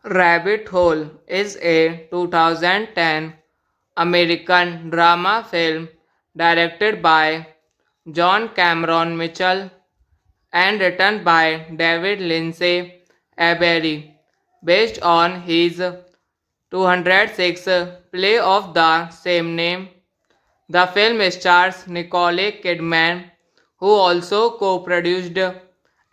Rabbit Hole is a 2010 American drama film directed by John Cameron Mitchell and written by David Lindsay Avery, based on his 206 play of the same name. The film stars Nicole Kidman, who also co-produced,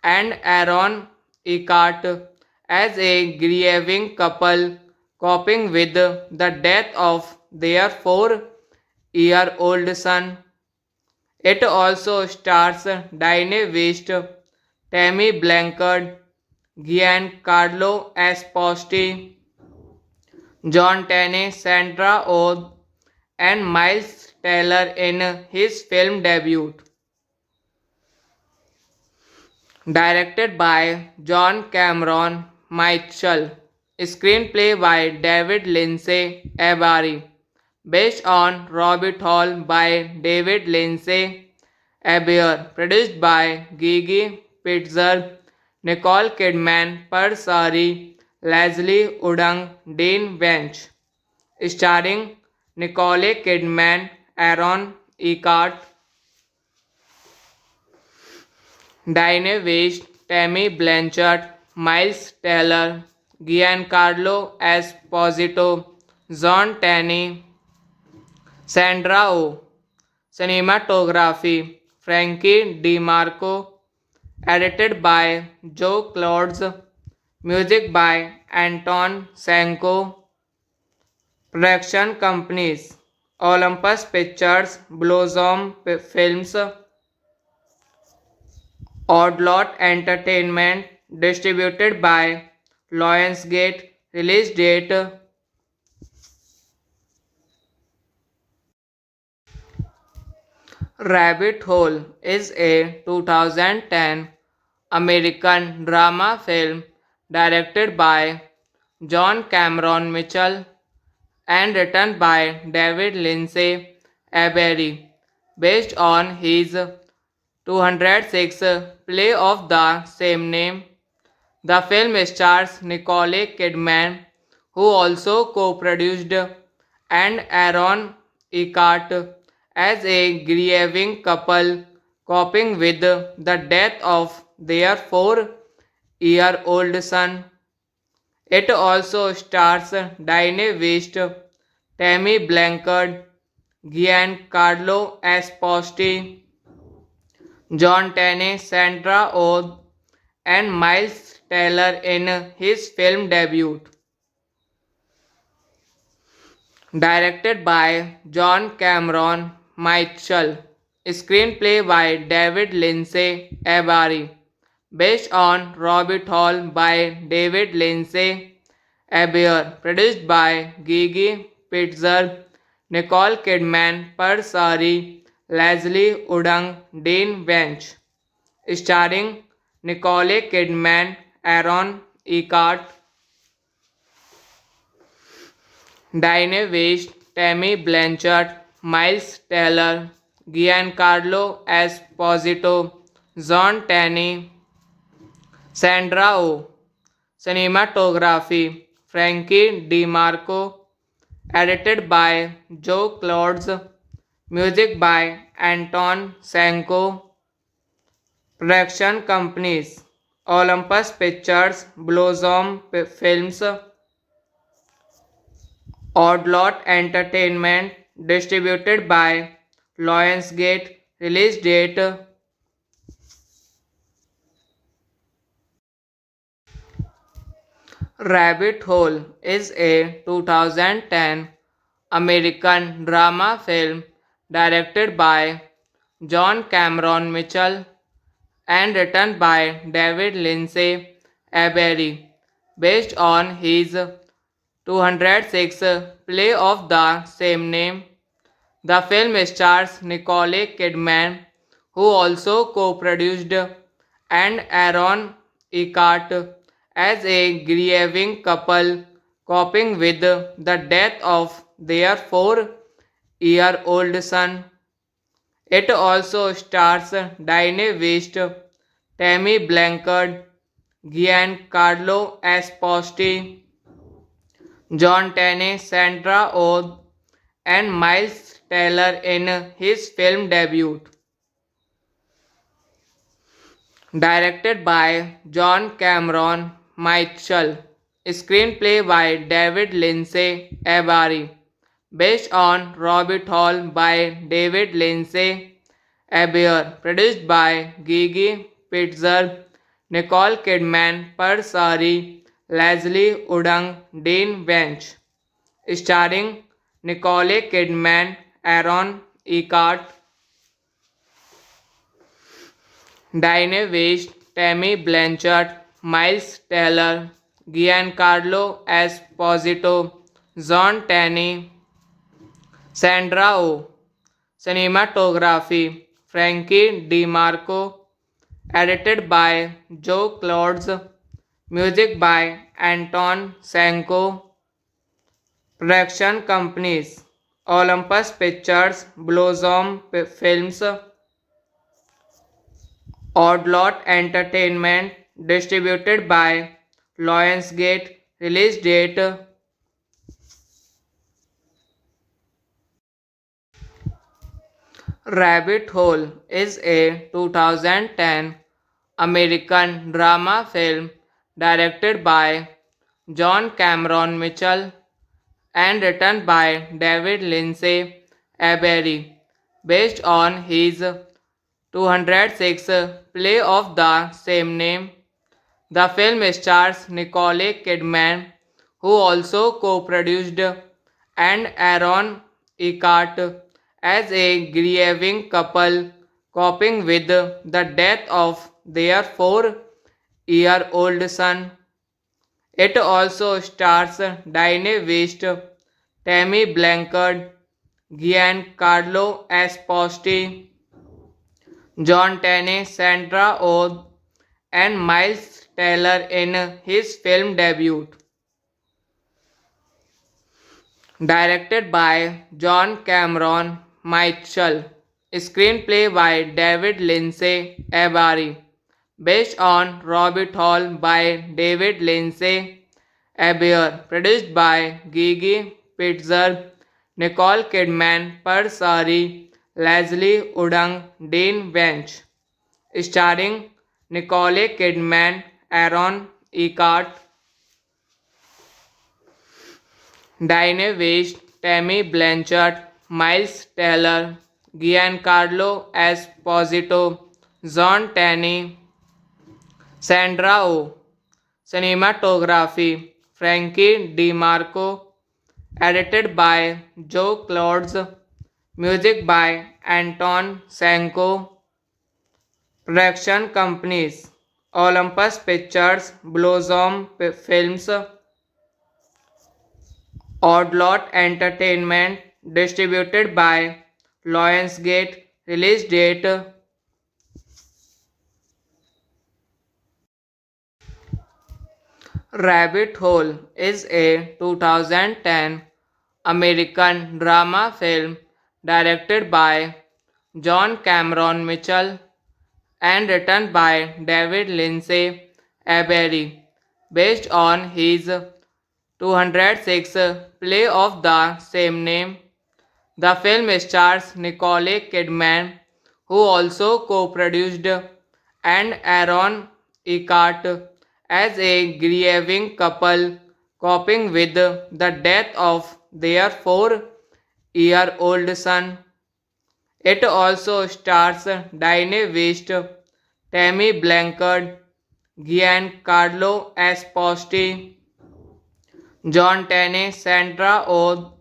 and Aaron Eckhart as a grieving couple coping with the death of their 4-year-old son. It also stars Diane West, Tammy Blanchard, Giancarlo Esposito, John Tenney, Sandra Oh, and Miles Teller in his film debut. Directed by John Cameron Mitchell. Screenplay by David Lindsay Avery. Based on Rabbit Hole by David Lindsay Avery. Produced by Gigi Pitzer, Nicole Kidman, Persari, Leslie Udang, Dean Wench. Starring Nicole Kidman, Aaron Eckhart, Diane West, Tammy Blanchard, Miles Teller, Giancarlo Esposito, John Tenney, Sandra Oh. Cinematography Frankie DiMarco. Edited by Joe Clouds. Music by Anton Sanko. Production companies Olympus Pictures, Blossom Films, Oddlot Entertainment, distributed by Lionsgate. Release date Rabbit Hole is a 2010 American drama film directed by John Cameron Mitchell and written by David Lindsay Avery, based on his 206 play of the same name. The film stars Nicole Kidman, who also co-produced, and Aaron Eckhart as a grieving couple coping with the death of their 4-year-old son. It also stars Diane West, Tammy Blanchard, Giancarlo Esposito, John Tenney, Sandra Oh, and Miles Teller in his film debut. Directed by John Cameron Mitchell. Screenplay by David Lindsay Avery. Based on Rabbit Hole by David Lindsay Avery. Produced by Gigi Pitzer, Nicole Kidman, Parsari, Leslie Odom, Dean Wench. Starring Nicole Kidman, Aaron Eckhart, Diane West, Tammy Blanchard, Miles Teller, Giancarlo Esposito, John Tenney, Sandra Oh. Cinematography Frankie DiMarco. Edited by Joe Clodes. Music by Anton Sanko. Production companies Olympus Pictures, Blossom Films, Oddlot Entertainment. Distributed by Lionsgate. Release date Rabbit Hole is a 2010 American drama film directed by John Cameron Mitchell and written by David Lindsay Avery, based on his 206 play of the same name. The film stars Nicole Kidman, who also co-produced, and Aaron Eckhart as a grieving couple coping with the death of their 4-year-old son. It also stars Diane West, Tammy Blanchard, Giancarlo Esposito, John Tenney, Sandra Oh, and Miles Teller in his film debut. Directed by John Cameron Mitchell. Screenplay by David Lindsay Avery. Based on Rabbit Hole by David Lindsay Avery. Produced by Gigi Pitzer, Nicole Kidman, Parsari, Leslie Odom, Dean Wench. Starring Nicole Kidman, Aaron Eckhart, Diane West, Tammy Blanchard, Miles Teller, Giancarlo Esposito, John Tenney, Sandra Oh. Cinematography Frankie DiMarco. Edited by Joe Clodes. Music by Anton Sanko. Production companies Olympus Pictures, Blossom Films, Oddlot Entertainment. Distributed by Lionsgate. Release date Rabbit Hole is a 2010 American drama film directed by John Cameron Mitchell and written by David Lindsay Avery, based on his 206 play of the same name. The film stars Nicole Kidman, who also co-produced, and Aaron Eckhart as a grieving couple coping with the death of their 4-year-old son. It also stars Diane West, Tammy Blanchard, Giancarlo Esposito, John Tenney, Sandra Oh, and Miles Teller in his film debut. Directed by John Cameron Mitchell. Screenplay by David Lindsay Avery. Based on Rabbit Hole by David Lindsay Avery. Produced by Gigi Pitzer, Nicole Kidman, Parsari, Leslie Odom, Dean Wench. Starring Nicole Kidman, Aaron Eckhart, Diane West, Tammy Blanchard, Miles Teller, Giancarlo Esposito, John Tenney, Sandra Oh. Cinematography Frankie DiMarco. Edited by Joe Clodes. Music by Anton Sanko. Production companies Olympus Pictures, Blossom Films, Oddlot Entertainment. distributed by Lionsgate. Release date Rabbit Hole is a 2010 American drama film directed by John Cameron Mitchell and written by David Lindsay Avery, based on his 206 play of the same name. The film stars Nicole Kidman, who also co-produced, and Aaron Eckhart as a grieving couple coping with the death of their 4-year-old son. It also stars Diane West, Tammy Blanchard, Giancarlo Esposito, John Tenney, Sandra Oh,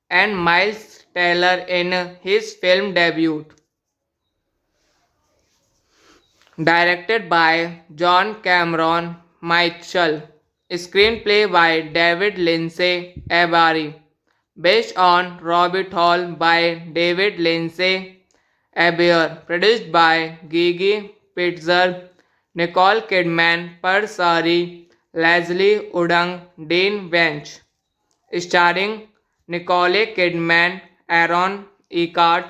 and Miles Teller in his film debut. Directed by John Cameron Mitchell. Screenplay by David Lindsay Avery. Based on Rabbit Hole by David Lindsay Avery. Produced by Gigi Pitzer, Nicole Kidman, Persari, Leslie Udang, Dean Wench. Starring Nicole Kidman, Aaron Eckhart,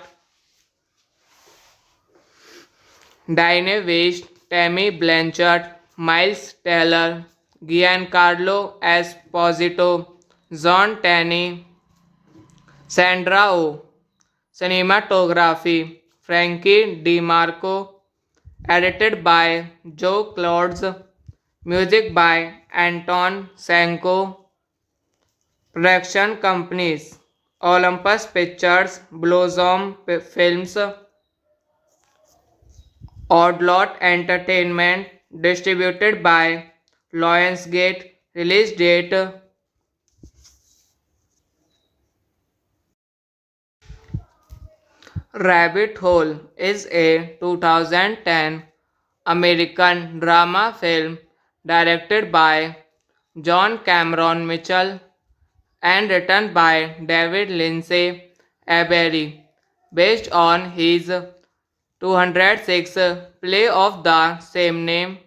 Diane West, Tammy Blanchard, Miles Teller, Giancarlo Esposito, John Tenney, Sandra Oh. Cinematography Frankie DiMarco. Edited by Joe Clouds. Music by Anton Sanko. Production companies Olympus Pictures, Blossom Films, Oddlot Entertainment. Distributed by Lionsgate. Release date Rabbit Hole is a 2010 American drama film directed by John Cameron Mitchell and written by David Lindsay Avery, based on his 206 play of the same name.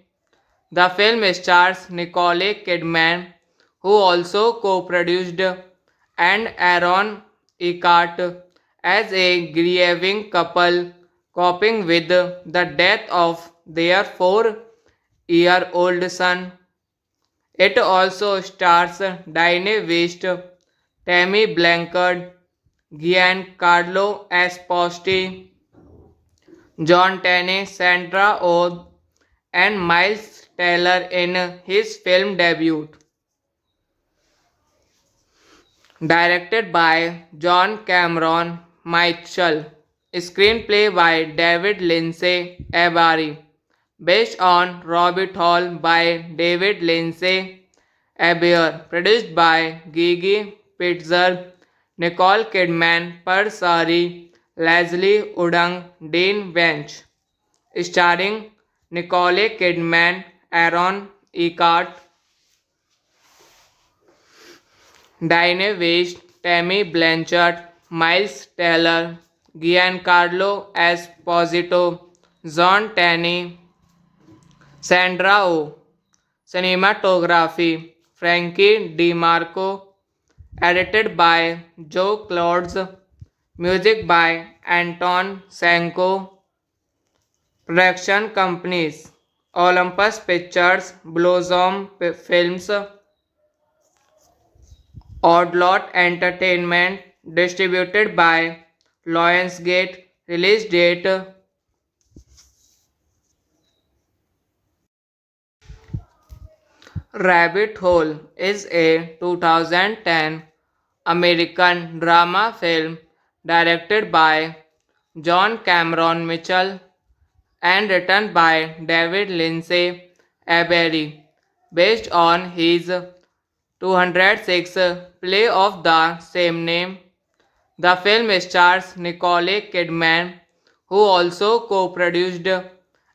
The film stars Nicole Kidman, who also co-produced, and Aaron Eckhart as a grieving couple coping with the death of their 4-year-old son. It also stars Diane West, Tammy Blanchard, Giancarlo Esposito, John Tenney, Sandra Oh, and Miles Teller in his film debut. Directed by John Cameron Mitchell. Screenplay by David Lindsay Avery. Based on Rabbit Hole by David Lindsay Avery. Produced by Gigi Pitzer, Nicole Kidman, Persari, Leslie Udang, Dean Wench. Starring Nicole Kidman, Aaron Eckhart, Diane West, Tammy Blanchard, Miles Teller, Giancarlo Esposito, John Tenney, Sandra Oh. Cinematography Frankie DiMarco. Edited by Joe Clouds. Music by Anton Sanko. Production companies Olympus Pictures, Blossom Films, Oddlot Entertainment. Distributed by Lionsgate. Release date Rabbit Hole is a 2010 American drama film directed by John Cameron Mitchell and written by David Lindsay Avery, based on his 206 play of the same name. The film stars Nicole Kidman, who also co-produced,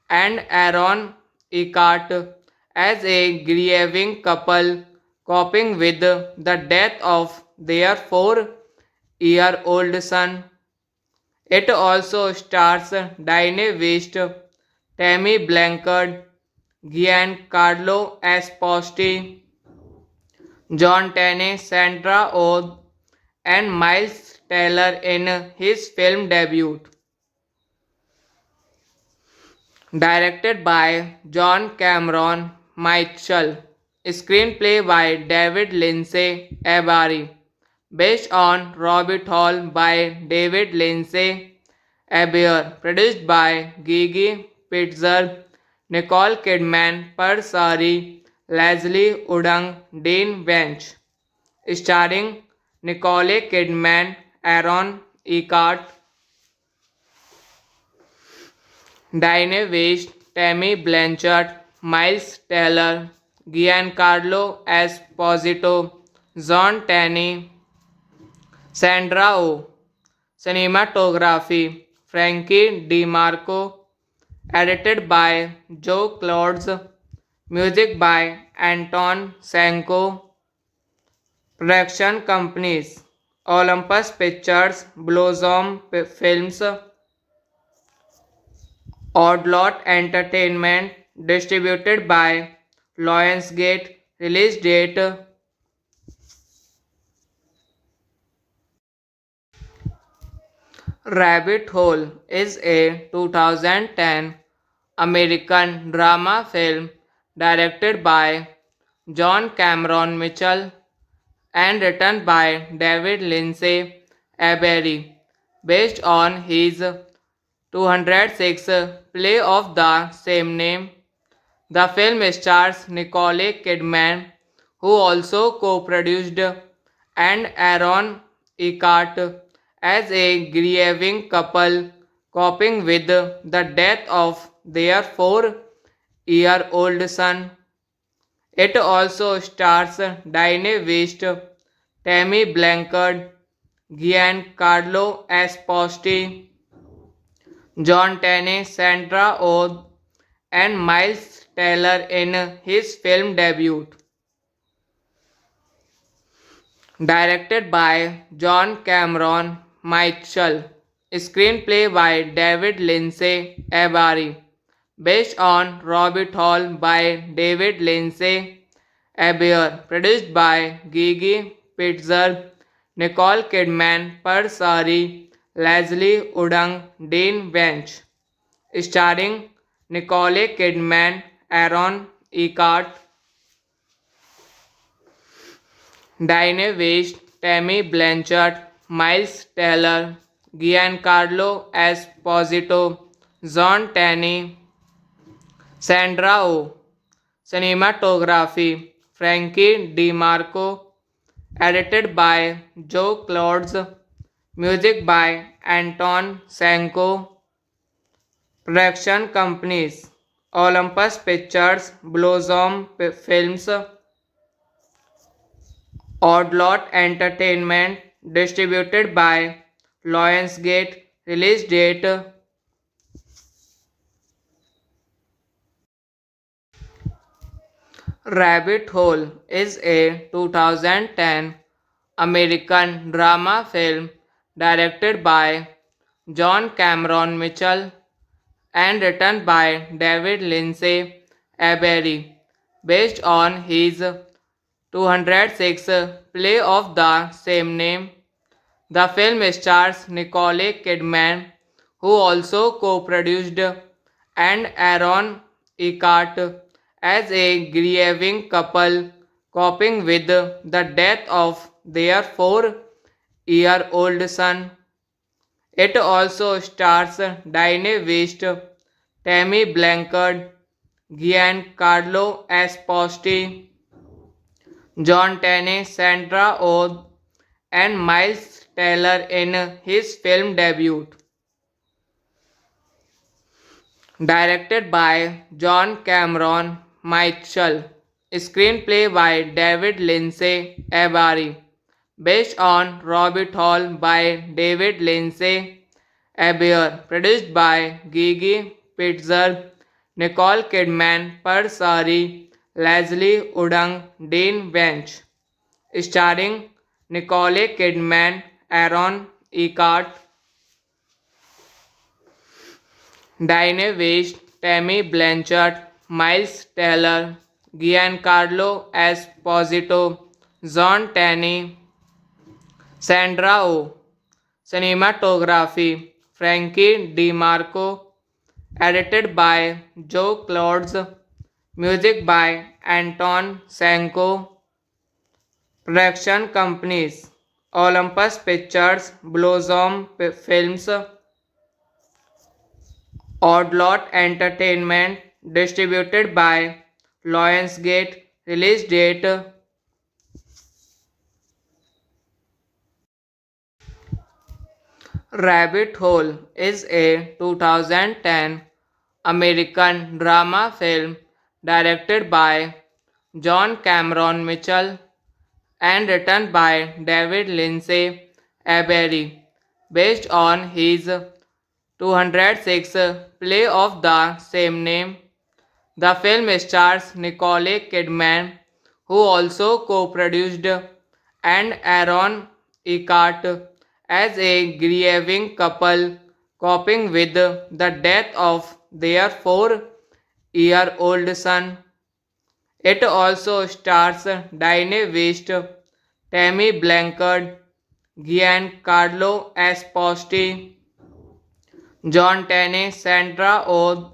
and Aaron Eckhart as a grieving couple coping with the death of their 4-year-old son. It also stars Diane West, Tammy Blanchard, Giancarlo Esposito, John Tenney, Sandra Oh, and Miles Teller in his film debut. Directed by John Cameron Mitchell. Screenplay by David Lindsay Abari. Based on Rabbit Hole by David Lindsay Abair. Produced by Gigi Pitzer, Nicole Kidman, Persari, Leslie Udang, Dean Wench. Starring Nicole Kidman, Aaron Eckhart, Diane West, Tammy Blanchard, Miles Teller, Giancarlo Esposito, John Tenney, Sandra Oh. Cinematography Frankie DiMarco. Edited by Joe Clodes. Music by Anton Sanko. Production companies Olympus Pictures, Blossom Films, Oddlot Entertainment. Distributed by Lionsgate. Release date Rabbit Hole is a 2010 American drama film directed by John Cameron Mitchell and written by David Lindsay Abery, based on his 206 play of the same name. The film stars Nicole Kidman, who also co-produced, and Aaron Eckhart as a grieving couple coping with the death of their 4-year-old son. It also stars Diane West, Tammy Blanchard, Giancarlo Esposito, John Tenney, Sandra Oh, and Miles Teller in his film debut. Directed by John Cameron Mitchell. Screenplay by David Lindsay Abari. Based on Rabbit Hole by David Lindsay Abair. Produced by Gigi Pitzer, Nicole Kidman, Persari, Leslie Udang, Dean Wench. Starring Nicole Kidman, Aaron Eckhart, Diane West, Tammy Blanchard, Miles Teller, Giancarlo Esposito, John Tenney, Sandra Oh. Cinematography Frankie DiMarco. Edited by Joe Clodes. Music by Anton Sanko. Production companies Olympus Pictures, Blossom Films, Oddlot Entertainment. Distributed by Lionsgate. Release date Rabbit Hole is a 2010 American drama film directed by John Cameron Mitchell and written by David Lindsay Abery, based on his 206 play of the same name. The film stars Nicole Kidman, who also co-produced, and Aaron Eckhart as a grieving couple coping with the death of their 4-year-old son. It also stars Diane West, Tammy Blanchard, Giancarlo Esposito, John Tenney, Sandra Oh, and Miles Teller in his film debut. Directed by John Cameron Mitchell. Screenplay by David Lindsay Abari. Based on Rabbit Hole by David Lindsay Abair. Produced by Gigi Pitzer, Nicole Kidman, Persari, Leslie Udang, Dean Wench. Starring Nicole Kidman, Aaron Eckhart, Diane West, Tammy Blanchard, Miles Teller, Giancarlo Esposito, John Tenney, Sandra Oh. Cinematography Frankie DiMarco, edited by Joe Clodes, music by Anton Sanko, production companies Olympus Pictures, Blossom Films, Oddlot Entertainment, distributed by Lionsgate, release date Rabbit Hole is a 2010 American drama film directed by John Cameron Mitchell and written by David Lindsay Avery, based on his 206 play of the same name. The film stars Nicole Kidman, who also co-produced, and Aaron Eckhart as a grieving couple coping with the death of their 4-year-old son. It also stars Diane West, Tammy Blanchard, Giancarlo Esposito, John Tenney, Sandra Oh,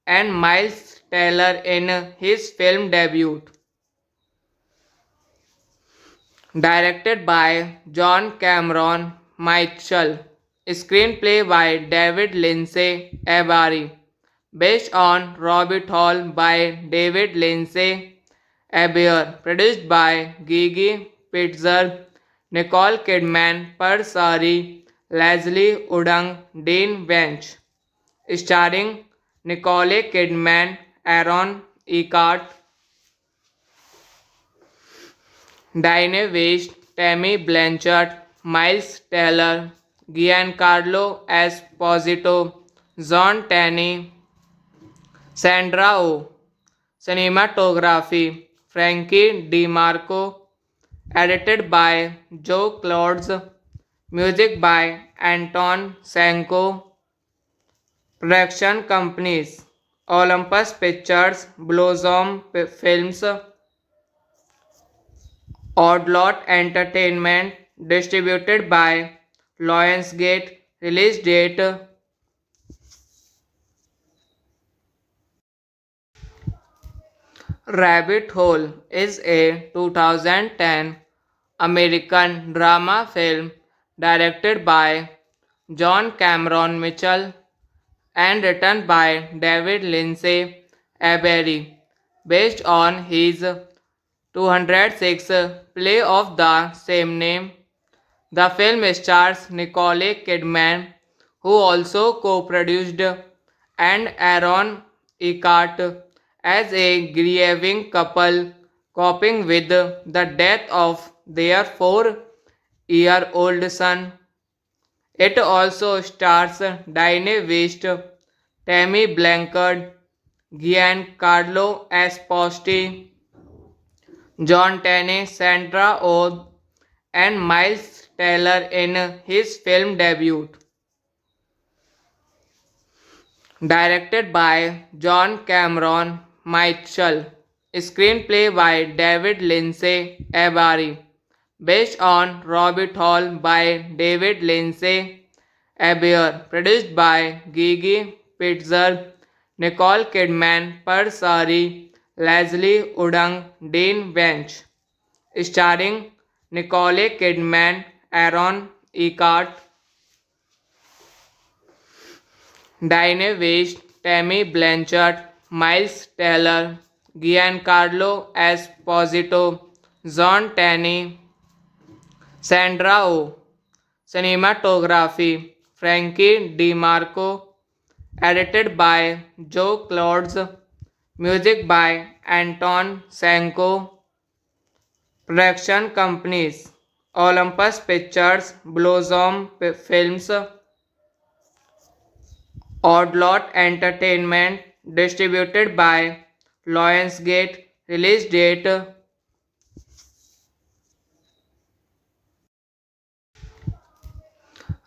and Miles Teller in his film debut. Directed by John Cameron Mitchell. Screenplay by David Lindsay Avery. Based on Rabbit Hole by David Lindsay Avery. Produced by Gigi Pitzer, Nicole Kidman, Persari, Leslie Udang, Dean Wench. Starring Nicole Kidman, Aaron Eckhart, Diane West, Tammy Blanchard, Miles Teller, Giancarlo Esposito, John Tenney, Sandra Oh. Cinematography Frankie DiMarco, edited by Joe Clodes, music by Anton Sanko, production companies Olympus Pictures, Blossom Films, Oddlot Entertainment, distributed by Lionsgate, release date Rabbit Hole is a 2010 American drama film directed by John Cameron Mitchell and written by David Lindsay Avery, based on his 206 play of the same name. The film stars Nicole Kidman, who also co-produced, and Aaron Eckhart as a grieving couple coping with the death of their 4-year-old son. It also stars Diane West, Tammy Blanchard, Giancarlo Esposito, John Tenney, Sandra Oh, and Miles Teller in his film debut. Directed by John Cameron Mitchell. Screenplay by David Lindsay Avery. Based on Rabbit Hole by David Lindsay Avery. Produced by Gigi Pitzer, Nicole Kidman, Persari, Leslie Udang, Dean Wench. Starring Nicole Kidman, Aaron Eckhart, Diane West, Tammy Blanchard, Miles Teller, Giancarlo Esposito, John Tenney, Sandra Oh. Cinematography Frankie DiMarco, edited by Joe Clodes, music by Anton Sanko, production companies Olympus Pictures, Blossom Films, Oddlot Entertainment, distributed by Lionsgate, release date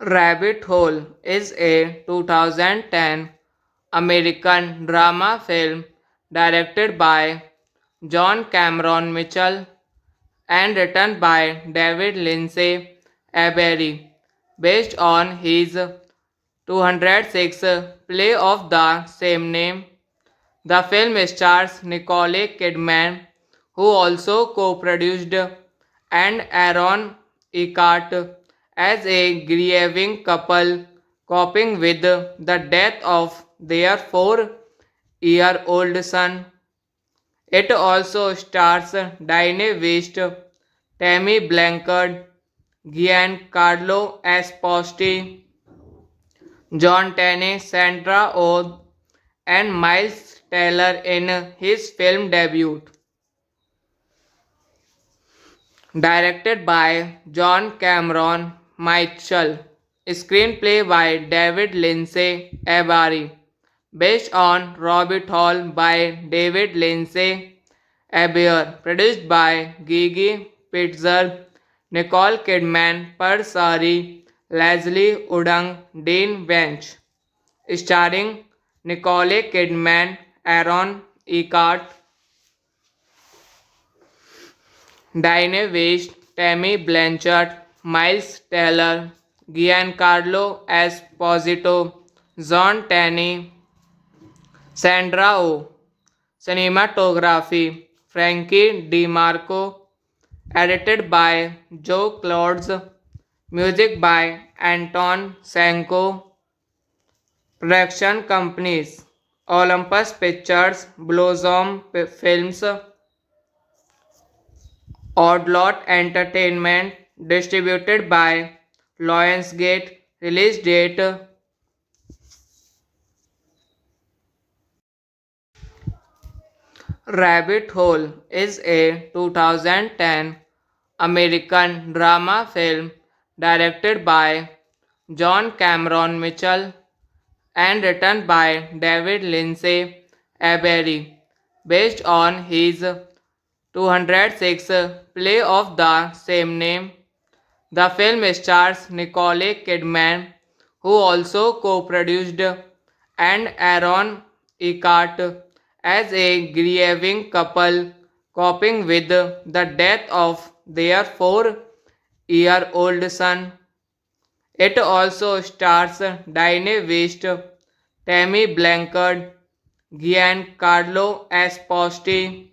Rabbit Hole is a 2010 American drama film directed by John Cameron Mitchell and written by David Lindsay Avery, based on his 206 play of the same name. The film stars Nicole Kidman, who also co-produced, and Aaron Eckhart as a grieving couple coping with the death of their 4-year-old son. It also stars Diane West, Tammy Blanchard, Giancarlo Esposito, John Tenney, Sandra Oh, and Miles Teller in his film debut. Directed by John Cameron Mitchell. Screenplay by David Lindsay Avery. Based on Rabbit Hole by David Lindsay Avery. Produced by Gigi Pitzer, Nicole Kidman, Persari, Leslie Odom, Dean Wench. Starring Nicole Kidman, Aaron Eckhart, Diane West, Tammy Blanchard, Miles Teller, Giancarlo Esposito, John Tenney, Sandra Oh. Cinematography Frankie DiMarco. Edited by Joe Clouds. Music by Anton Sanko. Production companies Olympus Pictures, Blossom Films, Oddlot Entertainment, distributed by Lionsgate. Release date Rabbit Hole is a 2010 American drama film directed by John Cameron Mitchell and written by David Lindsay Avery, based on his 206 play of the same name. The film stars Nicole Kidman, who also co-produced, and Aaron Eckhart as a grieving couple coping with the death of their 4-year-old son. It also stars Diane West, Tammy Blanchard, Giancarlo Esposito,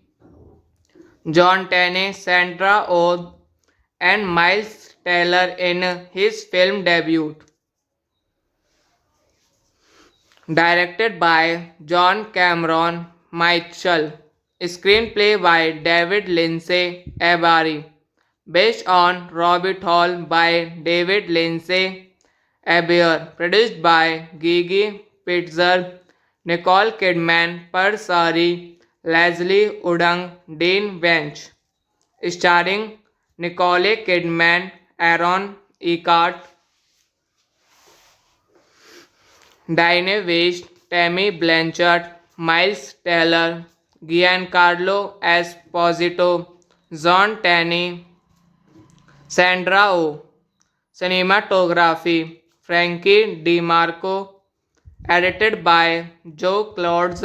John Tenney, Sandra Oh, and Miles Teller in his film debut. Directed by John Cameron Mitchell. Screenplay by David Lindsay Avery. Based on Rabbit Hole by David Lindsay Avery. Produced by Gigi Pitzer, Nicole Kidman, Persari, Leslie Odom, Dean Wench. Starring Nicole Kidman, Aaron Eckhart, Diane West, Tammy Blanchard, Miles Teller, Giancarlo Esposito, John Tenney, Sandra Oh. Cinematography Frankie DiMarco. Edited by Joe Clouds.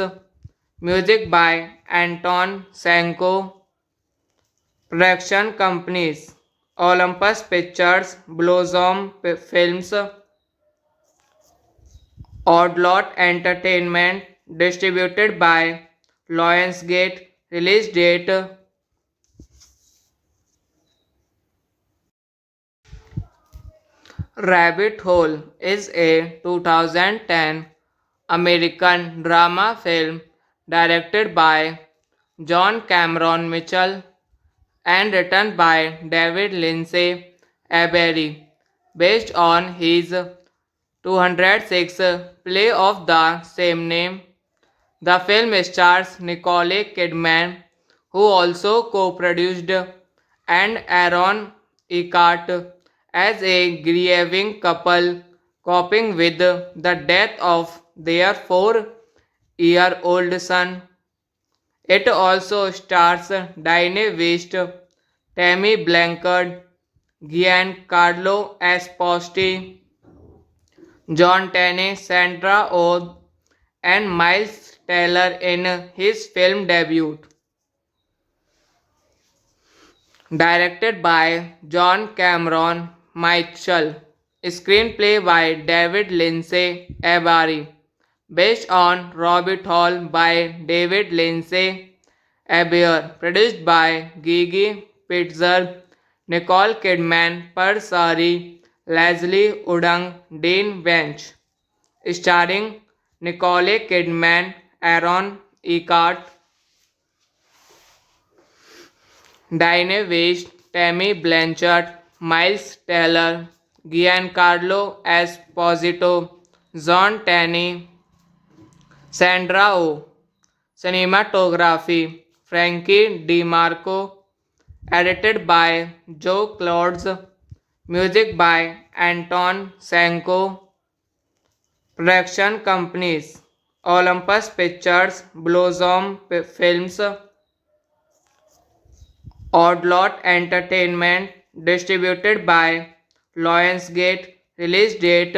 Music by Anton Sanko. Production companies Olympus Pictures, Blossom Films, Oddlot Entertainment, distributed by Lionsgate. Release date Rabbit Hole is a 2010 American drama film directed by John Cameron Mitchell and written by David Lindsay Avery, based on his 206 play of the same name. The film stars Nicole Kidman, who also co-produced, and Aaron Eckhart as a grieving couple coping with the death of their 4-year-old son. It also stars Diane West, Tammy Blanchard, Giancarlo Esposito, John Tenney, Sandra Oh, and Miles Teller in his film debut. Directed by John Cameron Mitchell. Screenplay by David Lindsay Abari. Based on Rabbit Hole by David Lindsay Abair. Produced by Gigi Pitzer, Nicole Kidman, Persari, Leslie Udang, Dean Wench. Starring Nicole Kidman, Aaron Eckhart, Diane West, Tammy Blanchard, Miles Teller, Giancarlo Esposito, John Tenney, Sandra Oh. Cinematography Frankie DiMarco. Edited by Joe Clodes. Music by Anton Sanko. Production companies Olympus Pictures, Blossom Films, Oddlot Entertainment, distributed by Lionsgate. Release date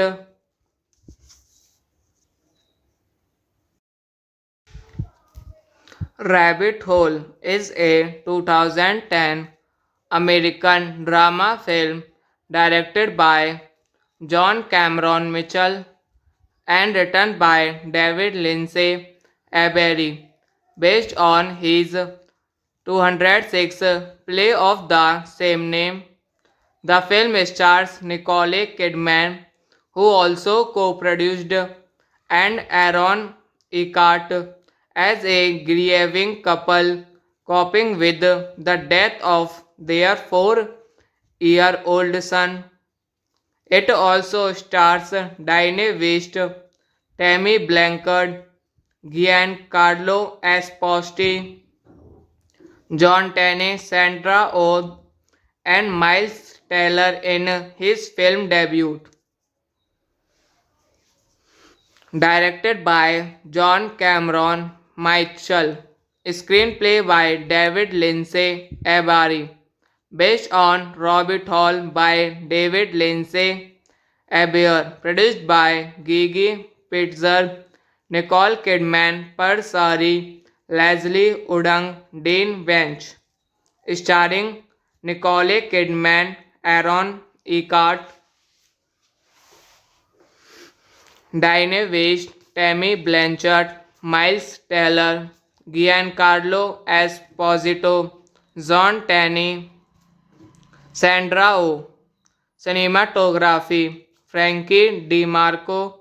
Rabbit Hole is a 2010 American drama film directed by John Cameron Mitchell and written by David Lindsay Abery, based on his 206 play of the same name. The film stars Nicole Kidman, who also co-produced, and Aaron Eckhart as a grieving couple coping with the death of their 4-year-old son. It also stars Diane West, Tammy Blanchard, Giancarlo Esposito, John Tenney, Sandra Oh, and Miles Teller in his film debut. Directed by John Cameron Mitchell. Screenplay by David Lindsay Abari. Based on Rabbit Hole by David Lindsay Abair. Produced by Gigi Pitzer, Nicole Kidman, Persari, Leslie Udang, Dean Wench. Starring Nicole Kidman, Aaron Eckhart, Diane West, Tammy Blanchard, Miles Teller, Giancarlo Esposito, John Tenney, Sandra Oh. Cinematography Frankie DiMarco.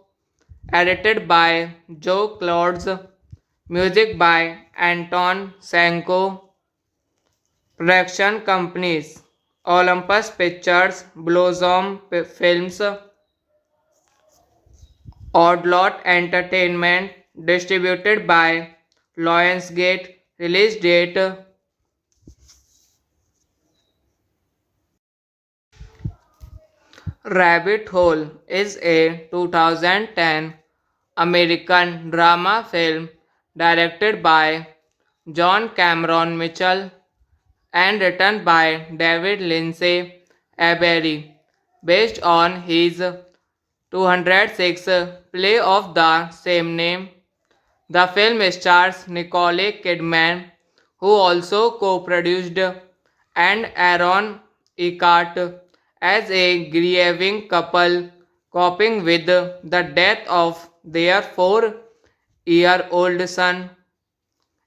Edited by Joe Clodes. Music by Anton Sanko. Production companies Olympus Pictures, Blossom Films, Oddlot Entertainment, distributed by Lionsgate. Release date Rabbit Hole is a 2010 American drama film directed by John Cameron Mitchell and written by David Lindsay Abery, based on his 206 play of the same name. The film stars Nicole Kidman, who also co-produced, and Aaron Eckhart as a grieving couple coping with the death of their 4-year-old son.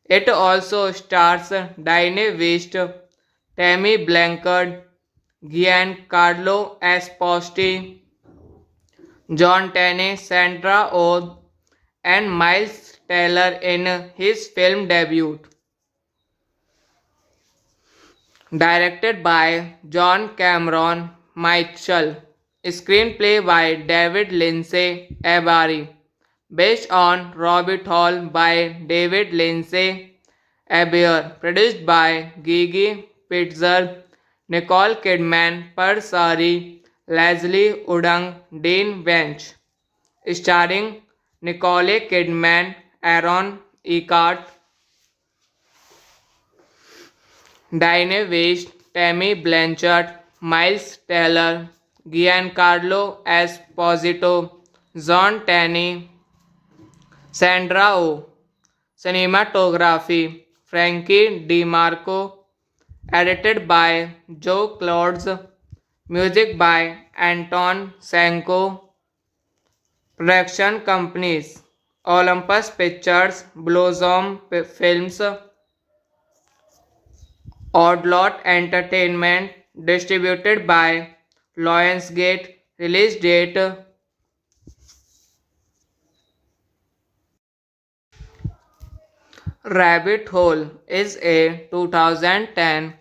It also stars Diane West, Tammy Blanchard, Giancarlo Esposito, John Tenney, Sandra Oh, and Miles Teller in his film debut. Directed by John Cameron Mitchell. Screenplay by David Lindsay Abari. Based on Rabbit Hole by David Lindsay Abair. Produced by Gigi Pitzer, Nicole Kidman, Persari, Leslie Udang, Dean Wench. Starring Nicole Kidman, Aaron Eckhart, Diane West, Tammy Blanchard, Miles Teller, Giancarlo Esposito, John Tenney, Sandra Oh. Cinematography Frankie DiMarco. Edited by Joe Clodes. Music by Anton Sanko. Production companies Olympus Pictures, Blossom Films, Oddlot Entertainment. Distributed by Lionsgate. Release date Rabbit Hole is a 2010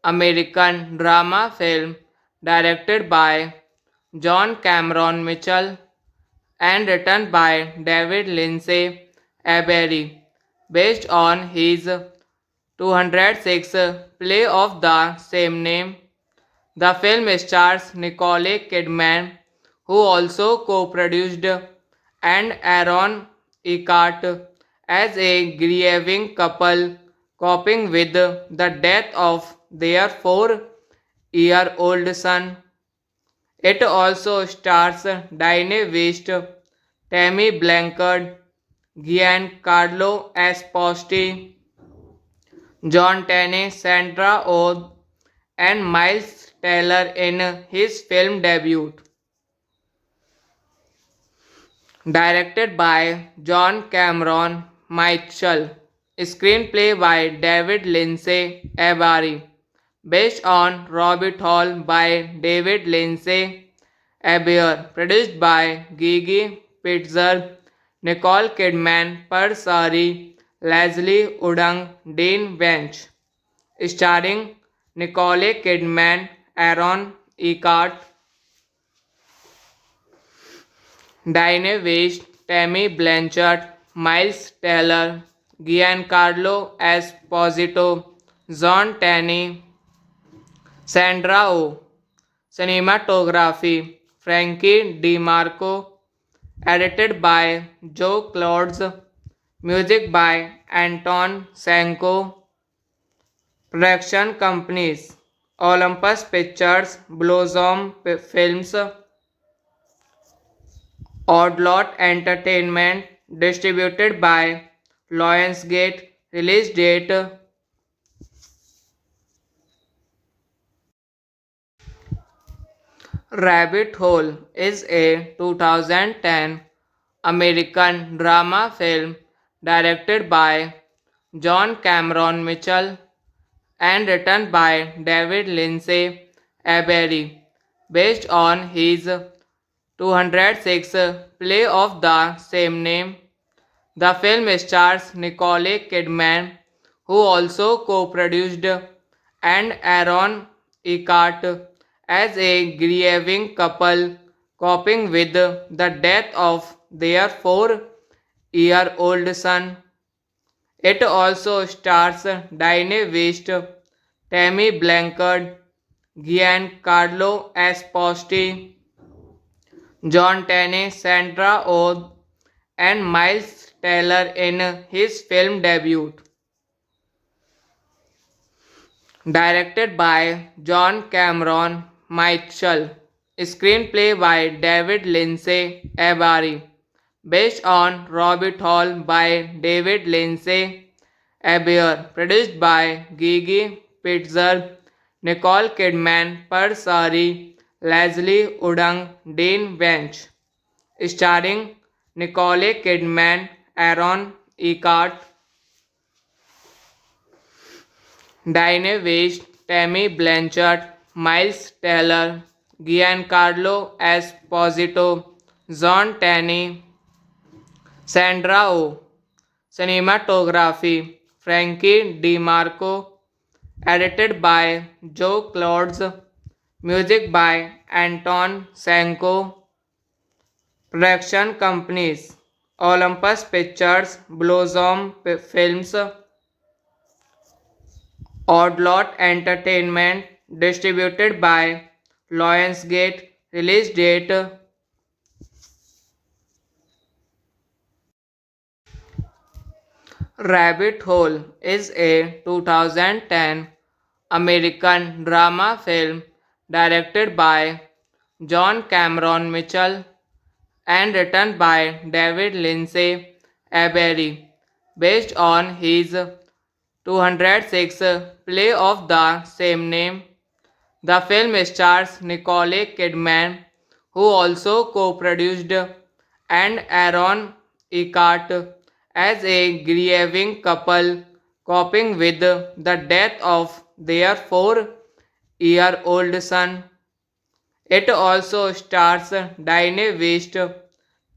American drama film directed by John Cameron Mitchell and written by David Lindsay Avery, based on his 206 play of the same name. The film stars Nicole Kidman, who also co-produced, and Aaron Eckhart as a grieving couple coping with the death of their 4-year-old son. It also stars Diane West, Tammy Blanchard, Giancarlo Esposito, John Tenney, Sandra Oh, and Miles Teller in his film debut. Directed by John Cameron Mitchell. Screenplay by David Lindsay Avery. Based on Rabbit Hole by David Lindsay Abair. Produced by Gigi Pitzer, Nicole Kidman, Persari, Leslie Udang, Dean Wench. Starring Nicole Kidman, Aaron Eckhart, Diane West, Tammy Blanchard, Miles Teller, Giancarlo Esposito, John Tenney, Sandra Oh. Cinematography Frankie DiMarco. Edited by Joe Clodes. Music by Anton Sanko. Production companies Olympus Pictures, Blossom Films, Oddlot Entertainment. Distributed by Lionsgate. Release date Rabbit Hole is a 2010 American drama film directed by John Cameron Mitchell and written by David Lindsay Avery, based on his 206 play of the same name. The film stars Nicole Kidman, who also co-produced, and Aaron Eckhart as a grieving couple coping with the death of their 4-year-old son. It also stars Diane West, Tammy Blanchard, Giancarlo Esposito, John Tenney, Sandra Oh, and Miles Teller in his film debut. Directed by John Cameron Mitchell. Screenplay by David Lindsay Avery. Based on Rabbit Hole by David Lindsay Abair. Produced by Gigi Pitzer, Nicole Kidman, Persari, Leslie Udang, Dean Wench. Starring Nicole Kidman, Aaron Eckhart, Diane West, Tammy Blanchard, Miles Teller, Giancarlo Esposito, John Tenney, Sandra Oh. Cinematography Frankie DiMarco. Edited by Joe Clodes. Music by Anton Sanko. Production companies Olympus Pictures, Blossom Films, Oddlot Entertainment. Distributed by Lionsgate. Release date Rabbit Hole is a 2010 American drama film directed by John Cameron Mitchell and written by David Lindsay Avery, based on his 206 play of the same name. The film stars Nicole Kidman, who also co-produced, and Aaron Eckhart as a grieving couple coping with the death of their 4-year-old son. It also stars Diane West,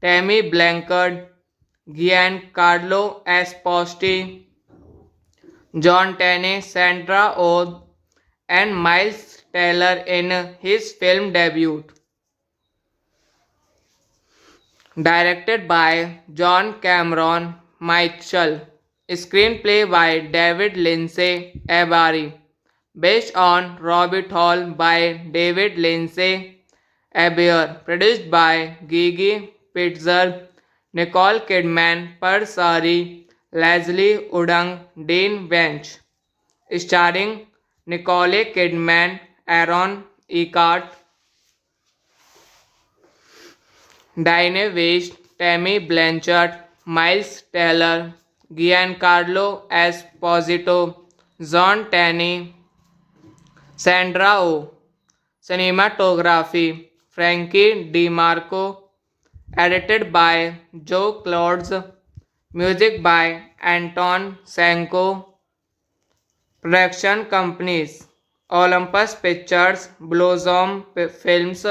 Tammy Blanchard, Giancarlo Esposito, John Tenney, Sandra Oh, and Miles Teller in his film debut. Directed by John Cameron Mitchell. Screenplay by David Lindsay Abari. Based on Rabbit Hole by David Lindsay Abair. Produced by Gigi Pitzer, Nicole Kidman, Persari, Leslie Udang, Dean Bench. Starring Nicole Kidman, Aaron Eckhart, Diane West, Tammy Blanchard, Miles Teller, Giancarlo Esposito, John Tenney, Sandra Oh. Cinematography Frankie DiMarco. Edited by Joe Clouds. Music by Anton Sanko. Production companies Olympus Pictures, Blossom Films,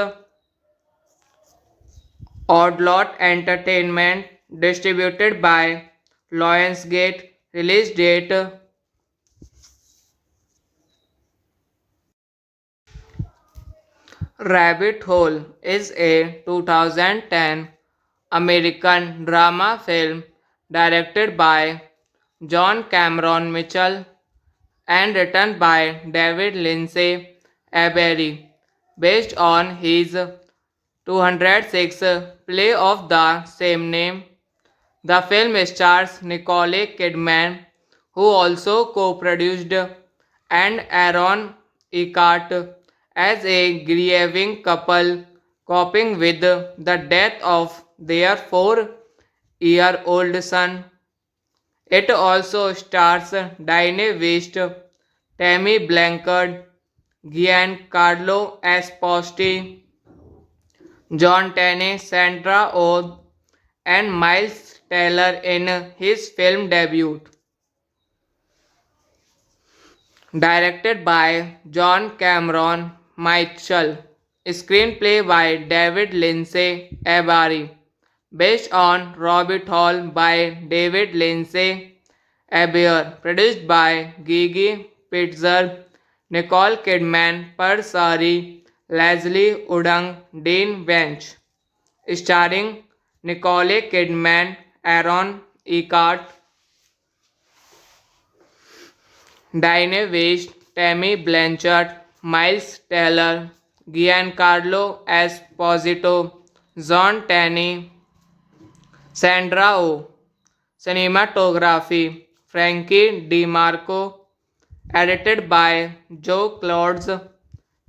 Oddlot Entertainment. Distributed by Lionsgate. Release date Rabbit Hole is a 2010 American drama film directed by John Cameron Mitchell and written by David Lindsay Avery, based on his 206 play of the same name. The film stars Nicole Kidman, who also co-produced, and Aaron Eckhart as a grieving couple coping with the death of their 4-year-old son. It also stars Diane West, Tammy Blanchard, Giancarlo Esposito, John Tenney, Sandra Oh, and Miles Teller in his film debut. Directed by John Cameron Mitchell. Screenplay by David Lindsay Abari. Based on Rabbit Hole by David Lindsay Abair. Produced by Gigi Pitzer, Nicole Kidman, Persari, Leslie Udang, Dean Bench. Starring Nicole Kidman, Aaron Eckhart, Diane West, Tammy Blanchard, Miles Teller, Giancarlo Esposito, John Tenney, Sandra Oh. Cinematography Frankie DiMarco. Edited by Joe Clouds.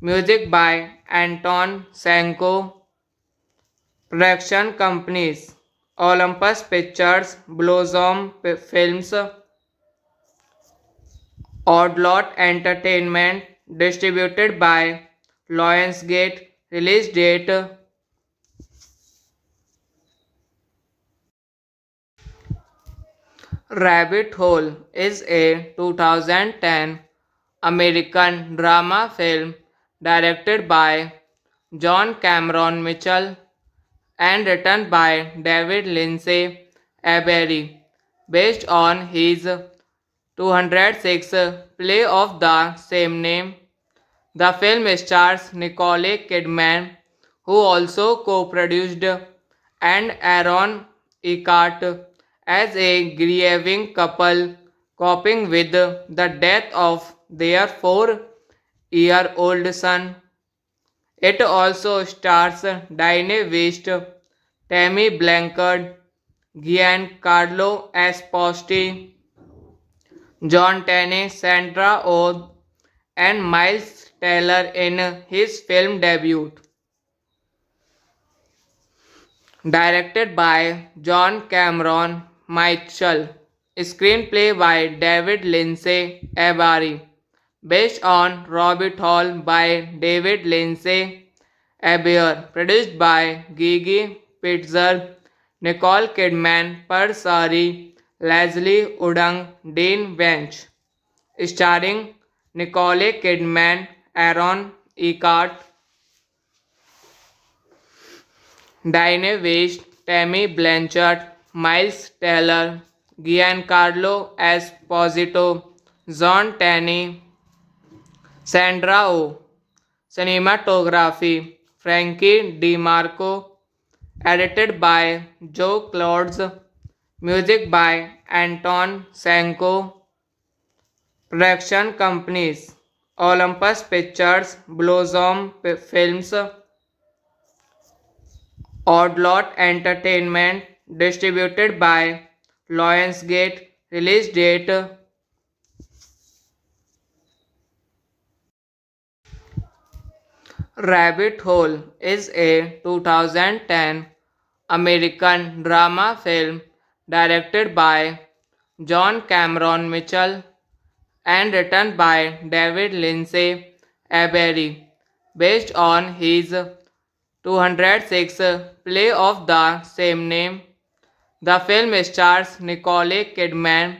Music by Anton Sanko. Production companies Olympus Pictures, Blossom Films, Oddlot Entertainment. Distributed by Lionsgate. Release date Rabbit Hole is a 2010 American drama film directed by John Cameron Mitchell and written by David Lindsay Avery, based on his 206 play of the same name. The film stars Nicole Kidman, who also co-produced, and Aaron Eckhart as a grieving couple coping with the death of their 4-year-old son. It also stars Diane West, Tammy Blanchard, Giancarlo Esposito, John Tenney, Sandra Oh, and Miles Teller in his film debut. directed by John Cameron Mitchell, screenplay by David Lindsay Abari, based on Rabbit Hole by David Lindsay Abair, produced by Gigi Pitzer, Nicole Kidman, Persari, Leslie Udang, Dean Bench, starring Nicole Kidman, Aaron Eckhart, Diane West, Tammy Blanchard, Miles Teller, Giancarlo Esposito, John Tenney, Sandra Oh. Cinematography Frankie DiMarco, edited by Joe Clodes, music by Anton Sanko, production companies Olympus Pictures, Blossom Films, Oddlot Entertainment, distributed by Lionsgate, release date Rabbit Hole is a 2010 American drama film directed by John Cameron Mitchell and written by David Lindsay Abery, based on his 206 play of the same name. The film stars Nicole Kidman,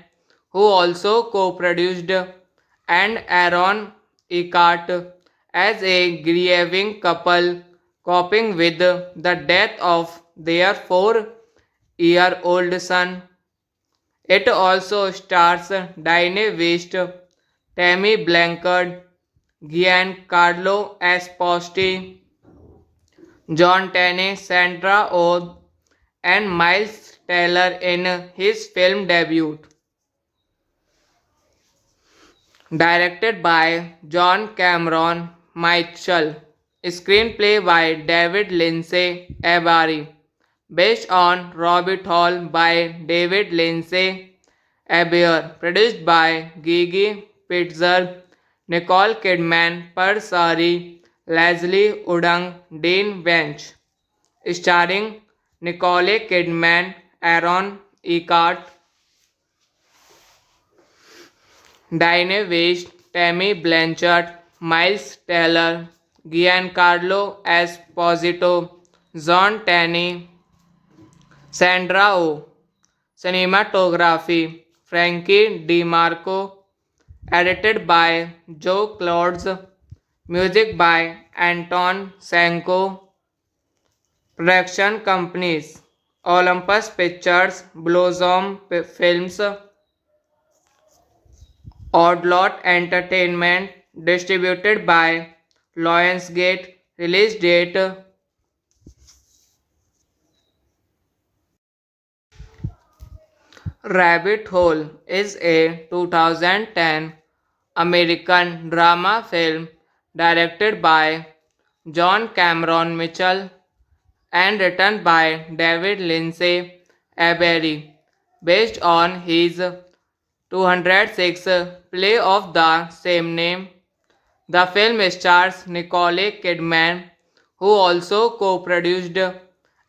who also co-produced, and Aaron Eckhart as a grieving couple coping with the death of their 4-year-old son. It also stars Diane West, Tammy Blanchard, Giancarlo Esposito, John Tenney, Sandra Oh, and Miles Teller in his film debut. Directed by John Cameron Mitchell. Screenplay by David Lindsay Abari. Based on Rabbit Hole by David Lindsay Abair. Produced by Gigi Pitzer, Nicole Kidman, Persari, Leslie Udang, Dean Bench. Starring Nicole Kidman, Aaron Eckhart, Diane West, Tammy Blanchard, Miles Teller, Giancarlo Esposito, John Tenney, Sandra Oh. Cinematography Frankie DiMarco, edited by Joe Clodes, music by Anton Sanko, production companies Olympus Pictures, Blossom Films, Oddlot Entertainment, distributed by Lionsgate, release date Rabbit Hole is a 2010 American drama film directed by John Cameron Mitchell and written by David Lindsay Abery, based on his 206 play of the same name. The film stars Nicole Kidman, who also co-produced,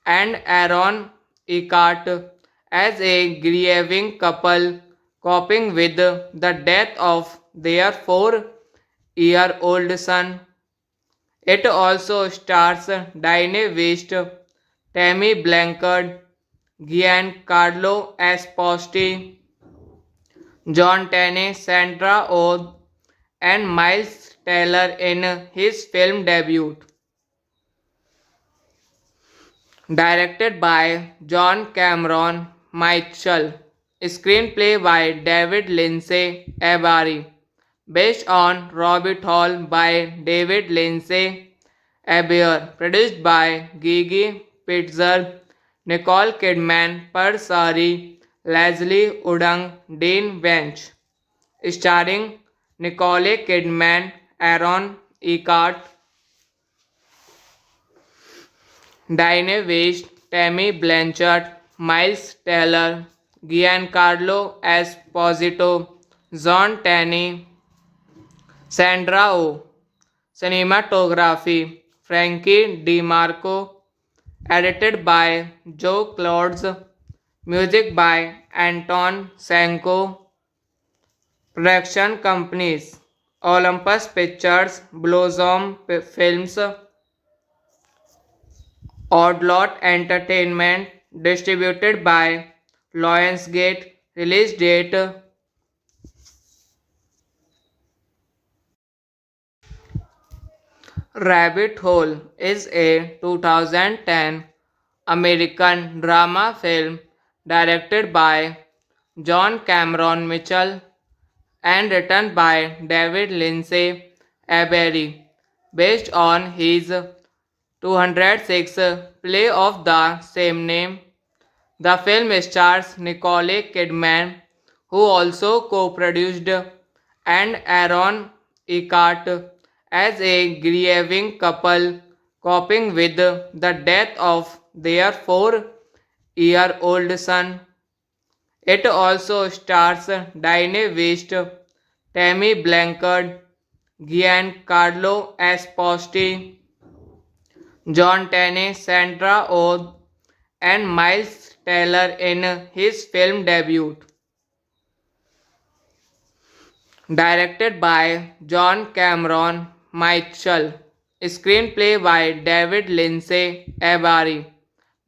and Aaron Eckhart as a grieving couple coping with the death of their 4-year-old son. It also stars Diane West, Tammy Blanchard, Giancarlo Esposito, John Tenney, Sandra Oh, and Miles Teller in his film debut. Directed by John Cameron Mitchell. Screenplay by David Lindsay Abari. Based on Rabbit Hole by David Lindsay Abair. Produced by Gigi Pitzer, Nicole Kidman, Persari, Leslie Udang, Dean Bench. Starring Nicole Kidman, Aaron Eckhart, Diane West, Tammy Blanchard, Miles Teller, Giancarlo Esposito, John Tenney, Sandra Oh. Cinematography Frankie DiMarco, edited by Joe Clods, music by Anton Sanko, production companies Olympus Pictures, Blossom Films, Oddlot Entertainment, distributed by Lionsgate, release date Rabbit Hole is a 2010 American drama film directed by John Cameron Mitchell and written by David Lindsay Avery, based on his 206 play of the same name. The film stars Nicole Kidman, who also co-produced, and Aaron Eckhart as a grieving couple coping with the death of their 4-year-old son. It also stars Diane West, Tammy Blanchard, Giancarlo Esposito, John Tenney, Sandra Oh, and Miles Teller in his film debut. Directed by John Cameron Mitchell. Screenplay by David Lindsay Abari.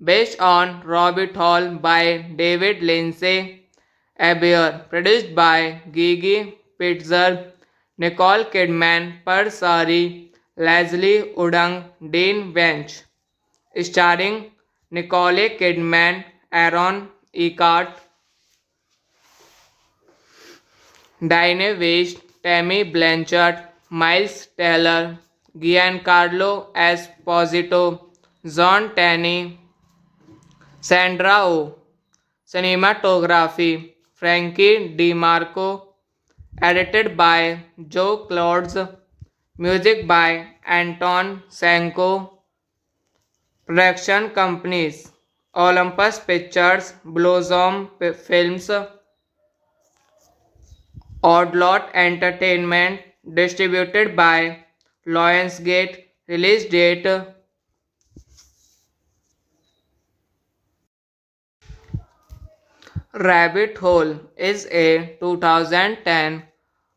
Based on Rabbit Hole by David Lindsay Abair. Produced by Gigi Pitzer, Nicole Kidman, Persari, Leslie Udang, Dean Wench. Starring Nicole Kidman, Aaron Eckhart, Diane West, Tammy Blanchard, Miles Teller, Giancarlo Esposito, John Tenney, Sandra Oh. Cinematography Frankie DiMarco. Edited by Joe Clods. Music by Anton Sanko. Production companies Olympus Pictures, Blossom Films, Oddlot Entertainment, distributed by Lionsgate, release date Rabbit Hole is a 2010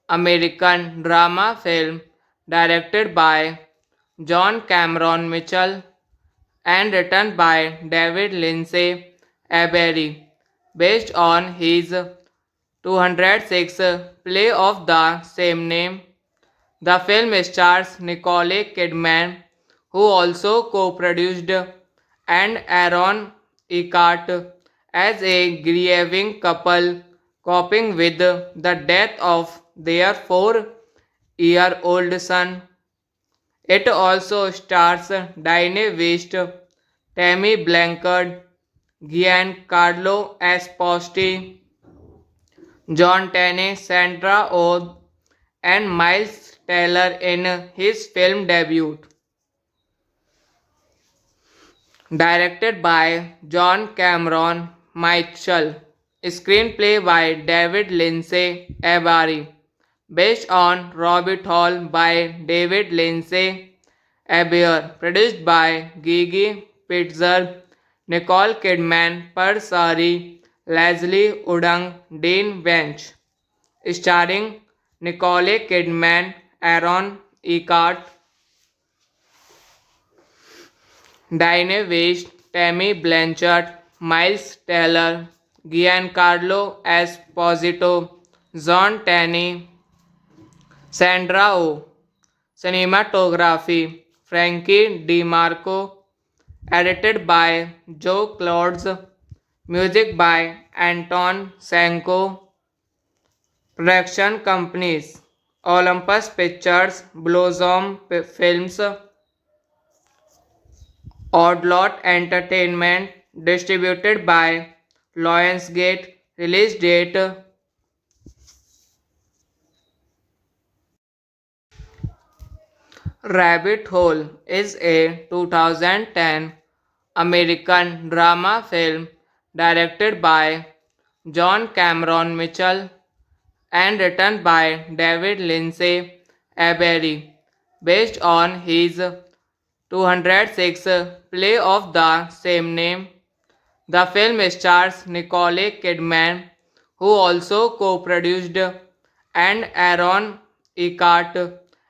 American drama film directed by John Cameron Mitchell and written by David Lindsay Avery, based on his 206 play of the same name. The film stars Nicole Kidman, who also co-produced, and Aaron Eckhart as a grieving couple coping with the death of their 4-year-old son. It also stars Diane West, Tammy Blanchard, Giancarlo Esposito, John Tenney, Sandra Oh, and Miles Teller in his film debut. Directed by John Cameron Mitchell. Screenplay by David Lindsay Abari. Based on Rabbit Hole by David Lindsay Abair. Produced by Gigi Pitzer, Nicole Kidman, Persari, Leslie Udang, Dean Wench. Starring Nicole Kidman, Aaron Eckhart, Diane West, Tammy Blanchard, Miles Teller, Giancarlo Esposito, John Tenney, Sandra Oh. Cinematography Frankie DiMarco. Edited by Joe Clods. Music by Anton Sanko. Production companies Olympus Pictures, Blossom Films, Oddlot Entertainment, distributed by Lionsgate, release date Rabbit Hole is a 2010 American drama film directed by John Cameron Mitchell and written by David Lindsay Avery, based on his 206 play of the same name. The film stars Nicole Kidman, who also co-produced, and Aaron Eckhart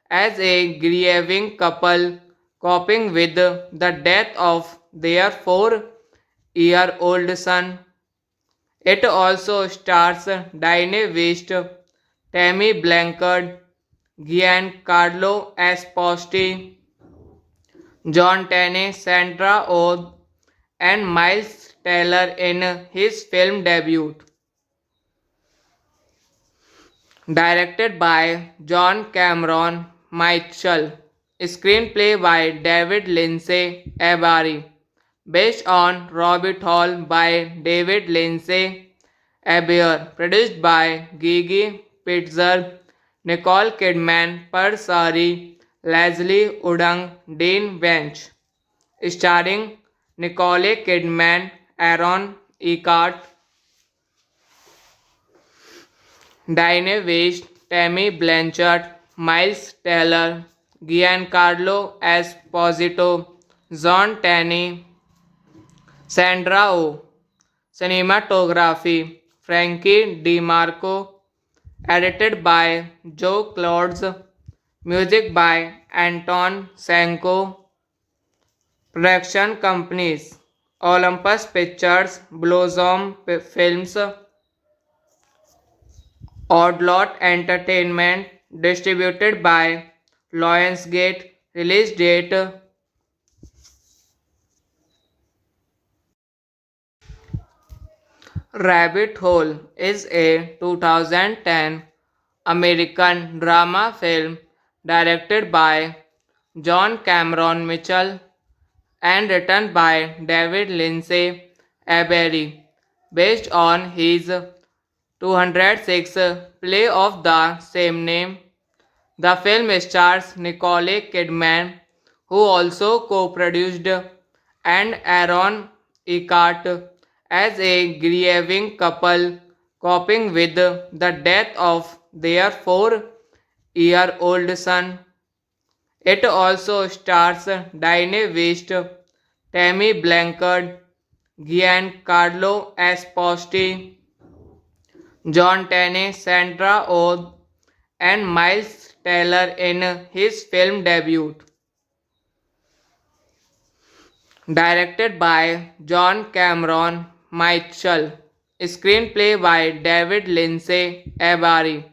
as a grieving couple coping with the death of their 4-year-old son. It also stars Diane West, Tammy Blanchard, Giancarlo Esposito, John Tenney, Sandra Oh, and Miles Teller in his film debut. Directed by John Cameron Mitchell. Screenplay by David Lindsay Abari. Based on Rabbit Hole by David Lindsay Abair. Produced by Gigi Pitzer, Nicole Kidman, Persari, Leslie Udang, Dean Wench. Starring Nicole Kidman, Aaron Eckhart, Diane West, Tammy Blanchard, Miles Teller, Giancarlo Esposito, John Tenney, Sandra Oh. Cinematography Frankie DiMarco. Edited by Joe Clodes. Music by Anton Sanko. Production companies Olympus Pictures, Blossom Films, Oddlot Entertainment, distributed by Lionsgate. Release date Rabbit Hole is a 2010 American drama film directed by John Cameron Mitchell and written by David Lindsay Abery, based on his 206 play of the same name. The film stars Nicole Kidman, who also co-produced, and Aaron Eckhart as a grieving couple coping with the death of their 4-year-old son. It also stars Diane West, Tammy Blanchard, Giancarlo Esposito, John Tenney, Sandra Oh, and Miles Teller in his film debut. Directed by John Cameron Mitchell. Screenplay by David Lindsay Abari.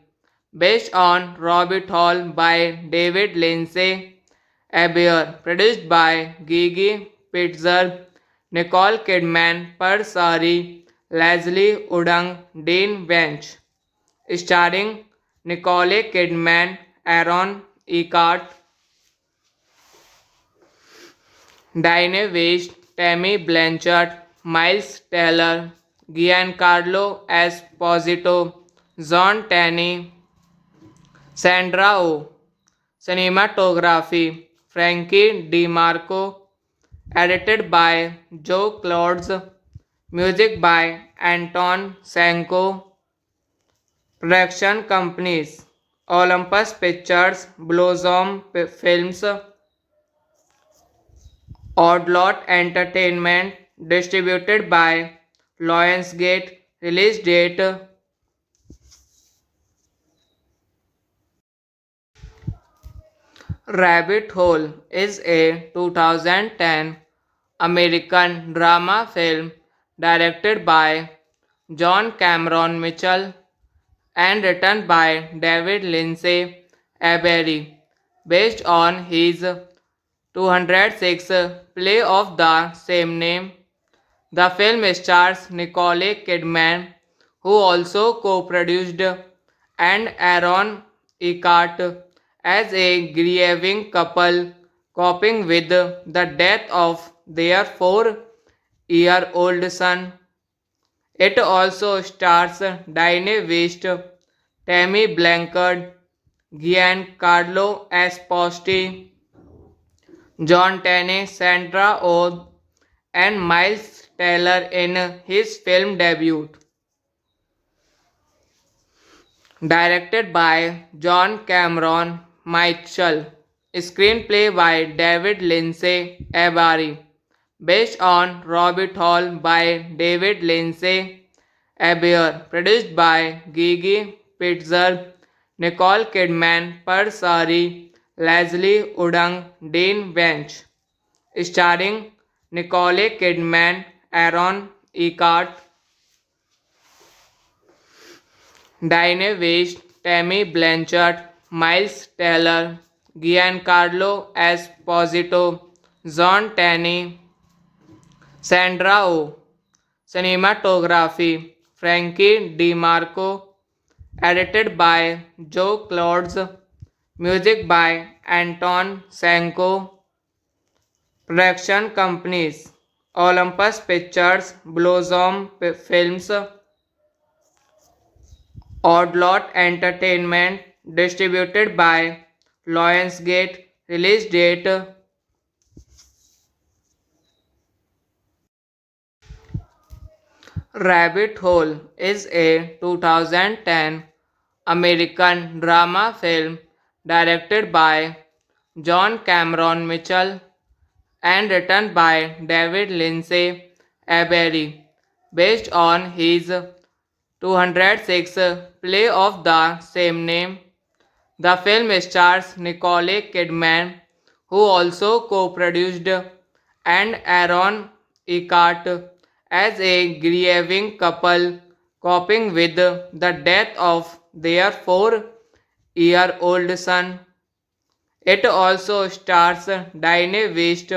Based on Rabbit Hole by David Lindsay Abair. Produced by Gigi Pitzer, Nicole Kidman, Persari, Leslie Udang, Dean Wench. Starring Nicole Kidman, Aaron Eckhart, Diane West, Tammy Blanchard, Miles Teller, Giancarlo Esposito, John Tenney, Sandra Oh. Cinematography Frankie DiMarco. Edited by Joe Clodes. Music by Anton Sanko. Production companies Olympus Pictures, Blossom Films, Oddlot Entertainment, distributed by Lionsgate. Release date Rabbit Hole is a 2010 American drama film directed by John Cameron Mitchell and written by David Lindsay Abery, based on his 206 play of the same name. The film stars Nicole Kidman, who also co-produced, and Aaron Eckhart as a grieving couple coping with the death of their 4-year-old son. It also stars Diane West, Tammy Blanchard, Giancarlo Esposito, John Tenney, Sandra Oh, and Miles Teller in his film debut. Directed by John Cameron Mitchell. Screenplay by David Lindsay Abari. Based on Rabbit Hole by David Lindsay Abair. Produced by Gigi Pitzer, Nicole Kidman, Persari, Leslie Udang, Dean Wench. Starring Nicole Kidman, Aaron Eckhart, Diane West, Tammy Blanchard, Miles Teller, Giancarlo Esposito, John Tenney, Sandra Oh. Cinematography Frankie DiMarco. Edited by Joe Clodes. Music by Anton Sanko. Production companies Olympus Pictures, Blossom Films, Oddlot Entertainment. Distributed by Lionsgate. Release date Rabbit Hole is a 2010 American drama film directed by John Cameron Mitchell and written by David Lindsay Abery, based on his 206 play of the same name. The film stars Nicole Kidman, who also co-produced, and Aaron Eckhart as a grieving couple coping with the death of their 4-year-old son. It also stars Diane West,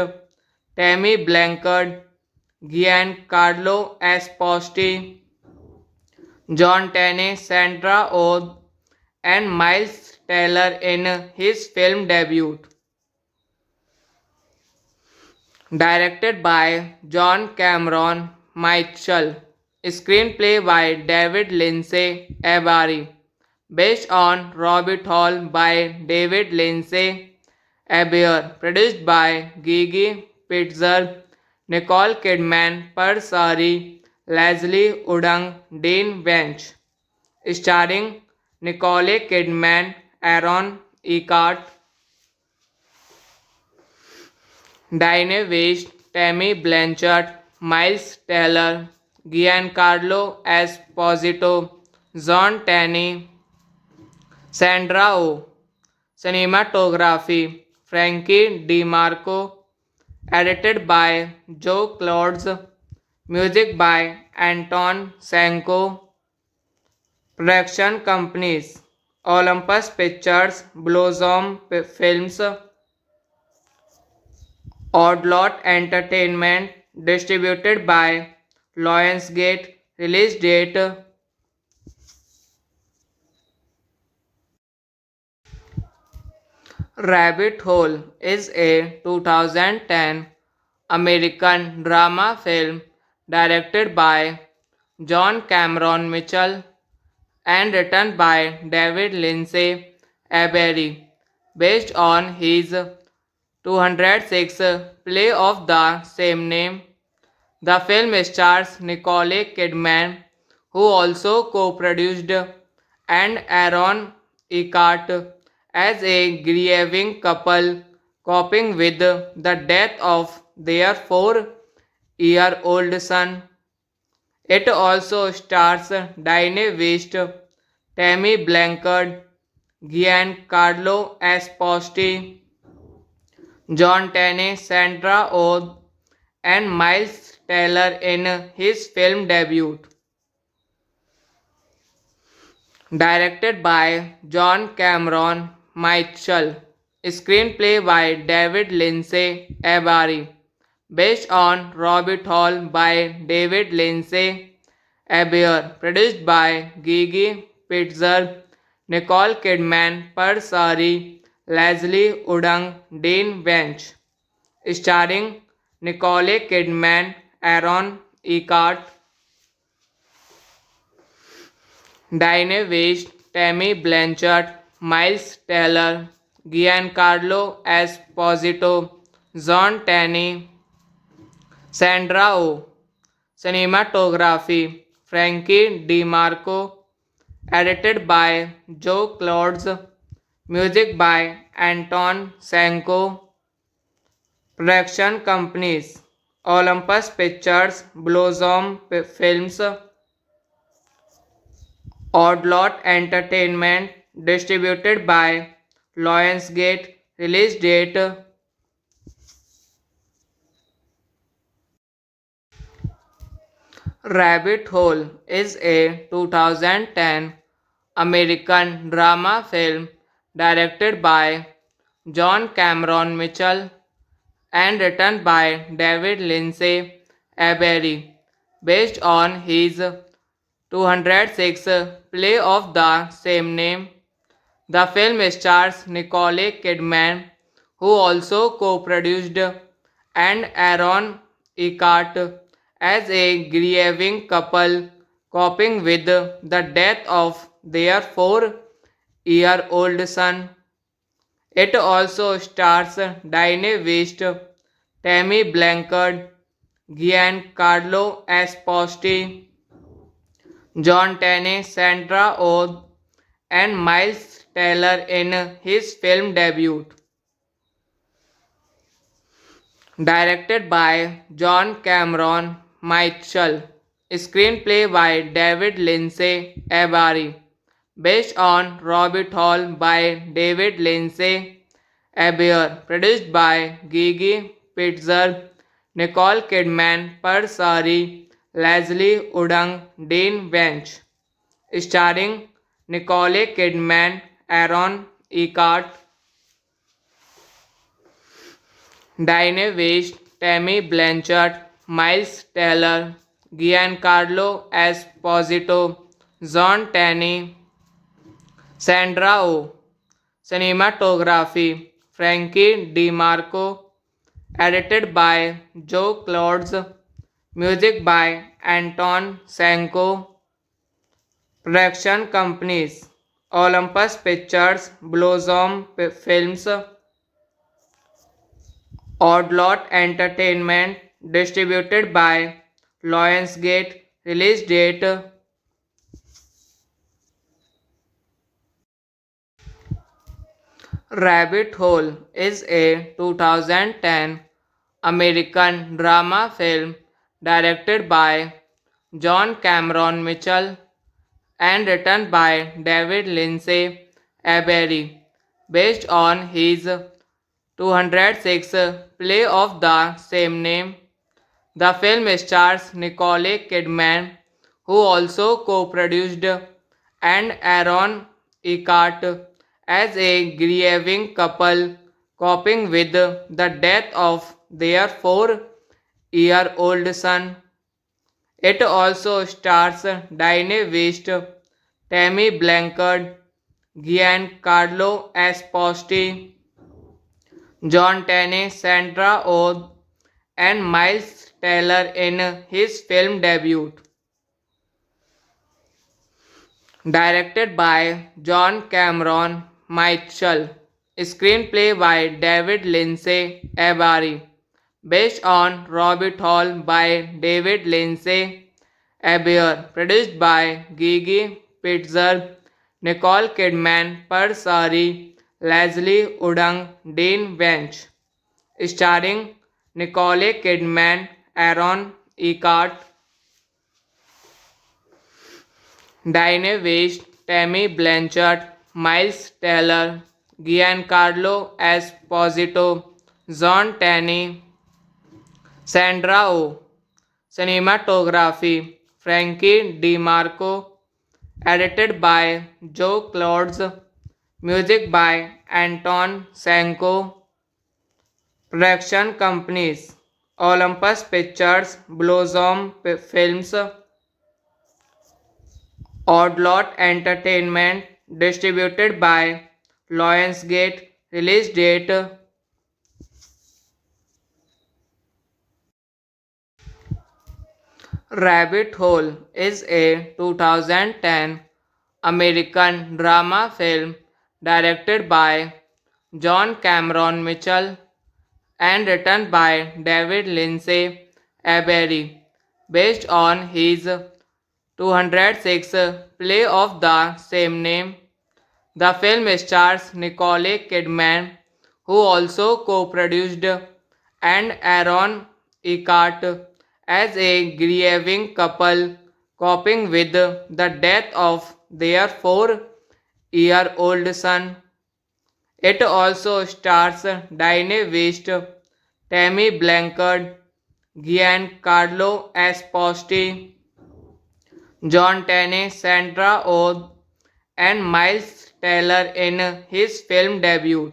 Tammy Blanchard, Giancarlo Esposito, John Tenney, Sandra Oh, and Miles Teller in his film debut. Directed by John Cameron Mitchell. Screenplay by David Lindsay Abari. Based on Rabbit Hole by David Lindsay Abair. Produced by Gigi Pitzer, Nicole Kidman, Persari, Leslie Udang, Dean Wench. Starring Nicole Kidman, Aaron Eckhart, Diane West, Tammy Blanchard, Miles Teller, Giancarlo Esposito, John Tenney, Sandra Oh. Cinematography Frankie DiMarco. Edited by Joe Clodes. Music by Anton Sanko. Production companies Olympus Pictures, Blossom Films, Oddlot Entertainment. Distributed by Lionsgate. Release date Rabbit Hole is a 2010 American drama film directed by John Cameron Mitchell and written by David Lindsay Abery, based on his 206 play of the same name. The film stars Nicole Kidman, who also co-produced, and Aaron Eckhart as a grieving couple coping with the death of their 4-year-old son. It also stars Diane West, Tammy Blanchard, Giancarlo Esposito, John Tenney, Sandra Oh, and Miles Teller in his film debut. Directed by John Cameron Mitchell. Screenplay by David Lindsay Abari. Based on Rabbit Hole by David Lindsay Abair. Produced by Gigi Pitzer, Nicole Kidman, Persari, Leslie Udang, Dean Wench. Starring Nicole Kidman, Aaron Eckhart, Diane West, Tammy Blanchard, Miles Teller, Giancarlo Esposito, John Tenney, Sandra Oh. Cinematography Frankie DiMarco. Edited by Joe Clodes. Music by Anton Sanko. Production companies: Olympus Pictures, Blossom Films, Oddlot Entertainment. Distributed by Lionsgate. Release date: Rabbit Hole is a 2010 American drama film directed by John Cameron Mitchell and written by David Lindsay Avery, based on his 206 play of the same name. The film stars Nicole Kidman, who also co-produced, and Aaron Eckhart as a grieving couple coping with the death of their 4-year-old son. It also stars Diane West, Tammy Blanchard, Giancarlo Esposito, John Tenney, Sandra Oh, and Miles Teller in his film debut. Directed by John Cameron Mitchell. Screenplay by David Lindsay Avery. Based on Rabbit Hole by David Lindsay Abair. Produced by Gigi Pitzer, Nicole Kidman, Persari, Leslie Udang, Dean Wench. Starring Nicole Kidman, Aaron Eckhart, Diane West, Tammy Blanchard, Miles Teller, Giancarlo Esposito, John Tenney, Sandra Oh. Cinematography: Frankie DeMarco. Edited by Joe Clodes. Music by Anton Sanko. Production companies: Olympus Pictures, Blossom Films, Oddlot Entertainment. Distributed by Lionsgate. Release date: Rabbit Hole is a 2010 American drama film directed by John Cameron Mitchell and written by David Lindsay Avery, based on his 206 play of the same name. The film stars Nicole Kidman, who also co-produced, and Aaron Eckhart as a grieving couple coping with the death of their 4-year-old son. It also stars Diane West, Tammy Blanchard, Giancarlo Esposito, John Tenney, Sandra Oh, and Miles Teller in his film debut. Directed by John Cameron Mitchell. Screenplay by David Lindsay Avery. Based on Rabbit Hole by David Lindsay Abair. Produced by Gigi Pitzer, Nicole Kidman, Persari, Leslie Udang, Dean Wench. Starring Nicole Kidman, Aaron Eckhart, Diane West, Tammy Blanchard, Miles Teller, Giancarlo Esposito, John Tenney, Sandra Oh. Cinematography: Frankie DeMarco. Edited by Joe Clodes. Music by Anton Sanko. Production companies: Olympus Pictures, Blossom Films, Oddlot Entertainment. Distributed by Lionsgate. Release date: Rabbit Hole is a 2010 American drama film directed by John Cameron Mitchell and written by David Lindsay Avery, based on his 206 play of the same name. The film stars Nicole Kidman, who also co-produced, and Aaron Eckhart as a grieving couple coping with the death of their 4-year-old son. It also stars Diane West, Tammy Blanchard, Giancarlo Esposito, John Tenney, Sandra Oh, and Miles Teller in his film debut.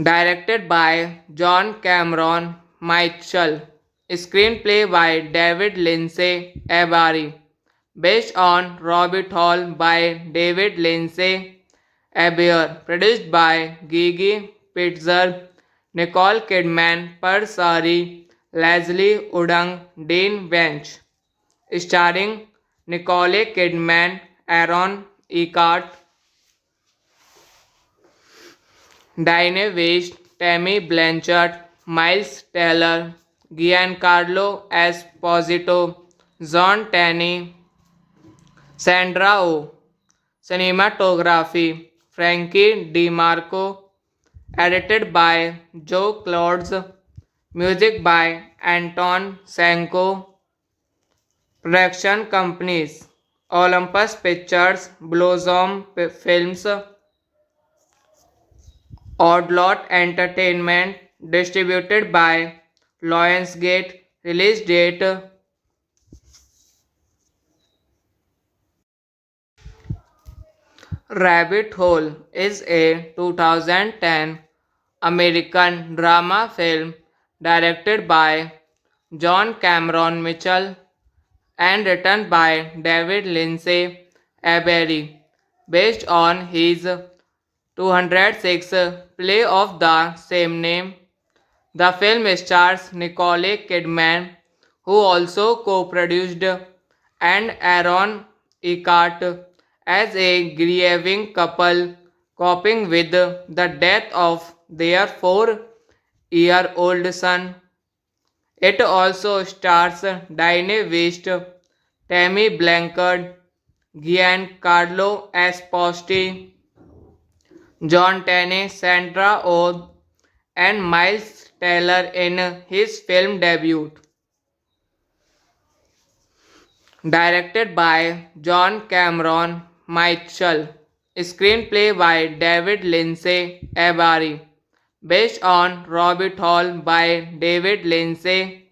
Directed by John Cameron Mitchell. Screenplay by David Lindsay Abari. Based on Rabbit Hole by David Lindsay Abair. Produced by Gigi Pitzer, Nicole Kidman, Persari, Leslie Udang, Dean Wench. Starring Nicole Kidman, Aaron Eckhart, Diane West, Tammy Blanchard, Miles Teller, Giancarlo Esposito, John Tenney, Sandra Oh. Cinematography Frankie DiMarco. Edited by Joe Clouds. Music by Anton Sanko. Production companies Olympus Pictures, Blossom Films, Oddlot Entertainment, distributed by Lionsgate. Release date Rabbit Hole is a 2010 American drama film directed by John Cameron Mitchell and written by David Lindsay Abery, based on his 206 play of the same name. The film stars Nicole Kidman, who also co-produced, and Aaron Eckhart as a grieving couple coping with the death of their 4-year-old son. It also stars Diane West, Tammy Blanchard, Giancarlo Esposito, John Tenney, Sandra Oh, and Miles Teller in his film debut. Directed by John Cameron Mitchell. Screenplay by David Lindsay Abari. Based on Rabbit Hole by David Lindsay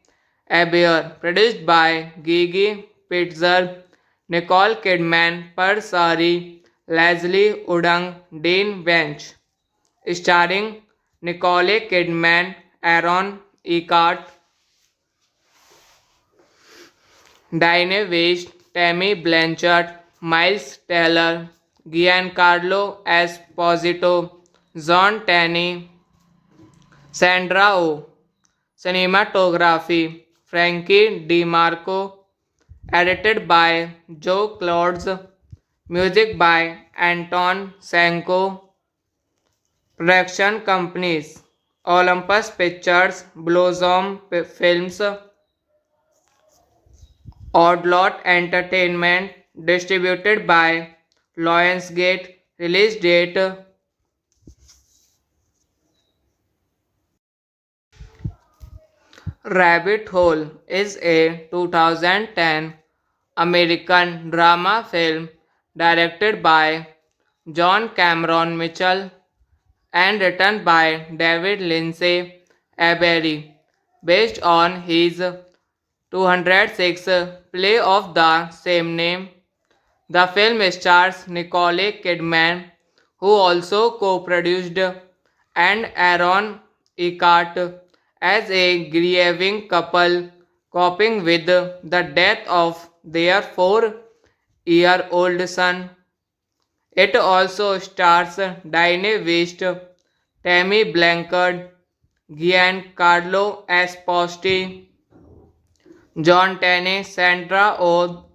Abair. Produced by Gigi Pitzer, Nicole Kidman, Persari, Leslie Udang, Dean Wench. Starring Nicole Kidman, Aaron Eckhart, Diane West, Tammy Blanchard, Miles Teller, Giancarlo Esposito, John Tenney, Sandra Oh. Cinematography Frankie DiMarco. Edited by Joe Clouds. Music by Anton Sanko. Production companies Olympus Pictures, Blossom Films, Oddlot Entertainment, distributed by Lionsgate. Release date Rabbit Hole is a 2010 American drama film directed by John Cameron Mitchell and written by David Lindsay Abery, based on his 206 play of the same name. The film stars Nicole Kidman, who also co-produced, and Aaron Eckhart as a grieving couple coping with the death of their 4-year-old son. It also stars Diane West, Tammy Blanchard, Giancarlo Esposito, John Tenney, Sandra Oh,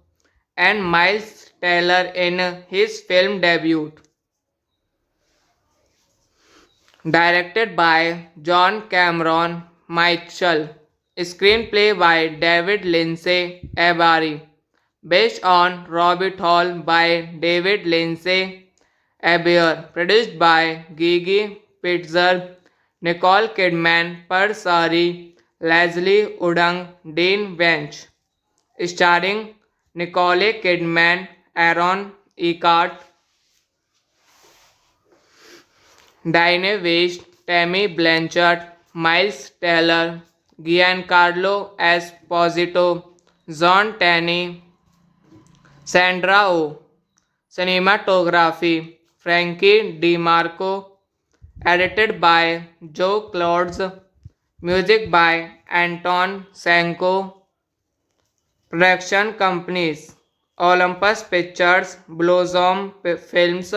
and Miles Teller in his film debut. Directed by John Cameron Mitchell. Screenplay by David Lindsay Abari. based on Rabbit Hole by David Lindsay. A Bear, produced by Gigi Pitzer, Nicole Kidman, Persari, Leslie Udang, Dean Wench, starring Nicole Kidman, Aaron Eckhart, Diane West, Tammy Blanchard, Miles Teller, Giancarlo Esposito, John Tenney, Sandra Oh. Cinematography Frankie DiMarco, edited by Joe Clodes, music by Anton Sanko, production companies Olympus Pictures, Blossom Films,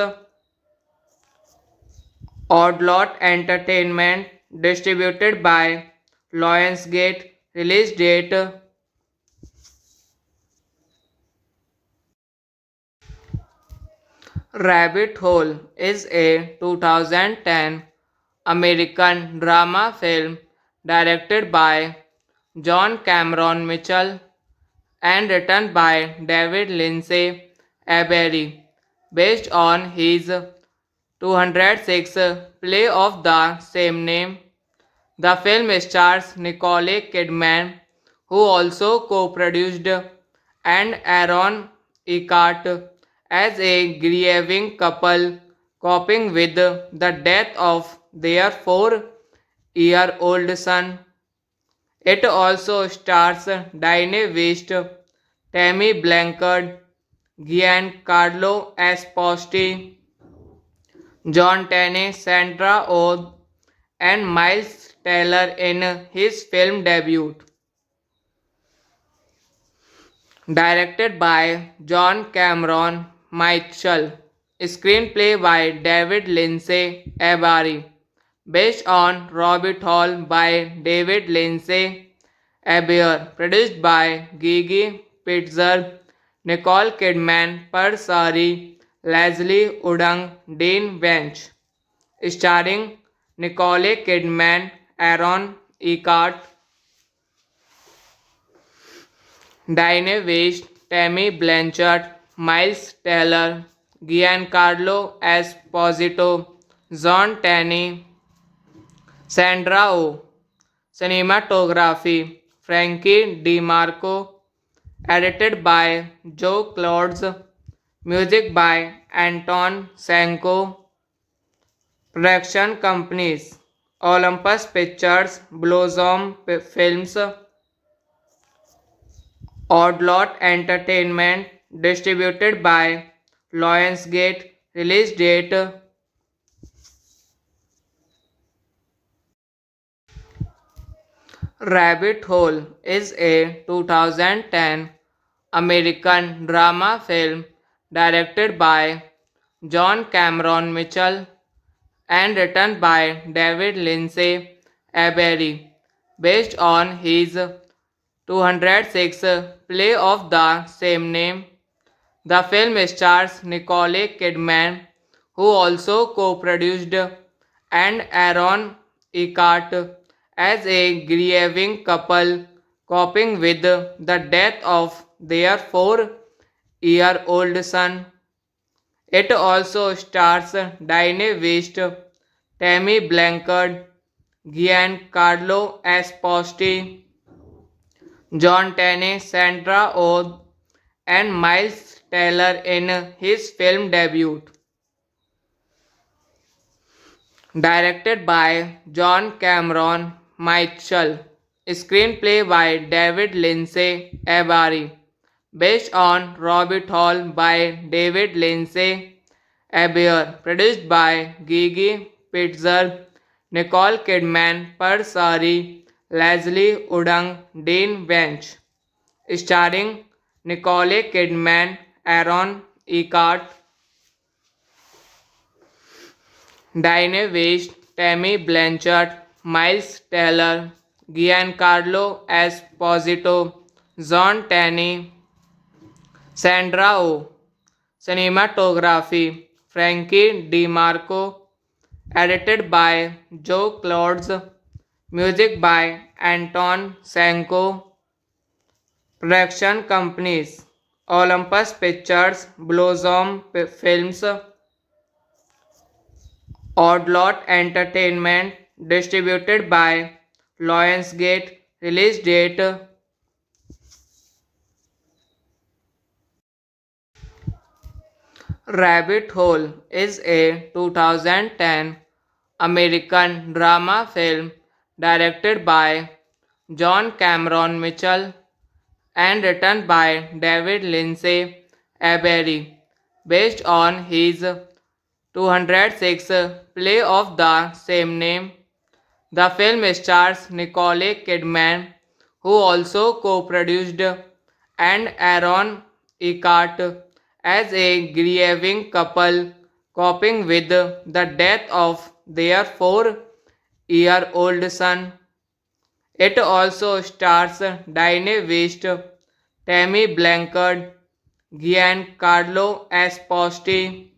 Oddlot Entertainment, distributed by Lionsgate, release date Rabbit Hole is a 2010 American drama film directed by John Cameron Mitchell and written by David Lindsay Avery, based on his 206 play of the same name. The film stars Nicole Kidman, who also co-produced, and Aaron Eckhart as a grieving couple coping with the death of their 4-year-old son. It also stars Diane West, Tammy Blanchard, Giancarlo Esposito, John Tenney, Sandra Oh, and Miles Teller in his film debut. Directed by John Cameron Mitchell. Screenplay by David Lindsay Avery. Based on Rabbit Hole by David Lindsay Avery. Produced by Gigi Pitzer, Nicole Kidman, Persari, Leslie Udang, Dean Wench. Starring Nicole Kidman, Aaron Eckhart, Diane West, Tammy Blanchard, Miles Teller, Giancarlo Esposito, John Tenney, Sandra Oh. Cinematography Frankie DiMarco, edited by Joe Clodes, music by Anton Sanko, production companies Olympus Pictures, Blossom Films, Oddlot Entertainment, distributed by Lionsgate, release date Rabbit Hole is a 2010 American drama film directed by John Cameron Mitchell and written by David Lindsay Avery, based on his 206 play of the same name. The film stars Nicole Kidman, who also co-produced, and Aaron Eckhart as a grieving couple coping with the death of their 4-year-old son. It also stars Diane West, Tammy Blanchard, Giancarlo Esposito, John Tenney, Sandra Oh, and Miles Teller in his film debut. Directed by John Cameron Mitchell. Screenplay by David Lindsay Avery. Based on Rabbit Hole by David Lindsay Avery. Produced by Gigi Pitzer, Nicole Kidman, Persari, Leslie Udang, Dean Wench. Starring Nicole Kidman, Aaron Eckhart, Diane West, Tammy Blanchard, Miles Teller, Giancarlo Esposito, John Tenney, Sandra Oh. Cinematography Frankie DiMarco, edited by Joe Clodes, music by Anton Sanko, production companies Olympus Pictures, Blossom Films, Oddlot Entertainment, distributed by Lionsgate, release date Rabbit Hole is a 2010 American drama film directed by John Cameron Mitchell and written by David Lindsay Avery, based on his 206 play of the same name. The film stars Nicole Kidman, who also co-produced, and Aaron Eckhart as a grieving couple coping with the death of their 4-year-old son. It also stars Diane West, Tammy Blanchard, Giancarlo Esposito,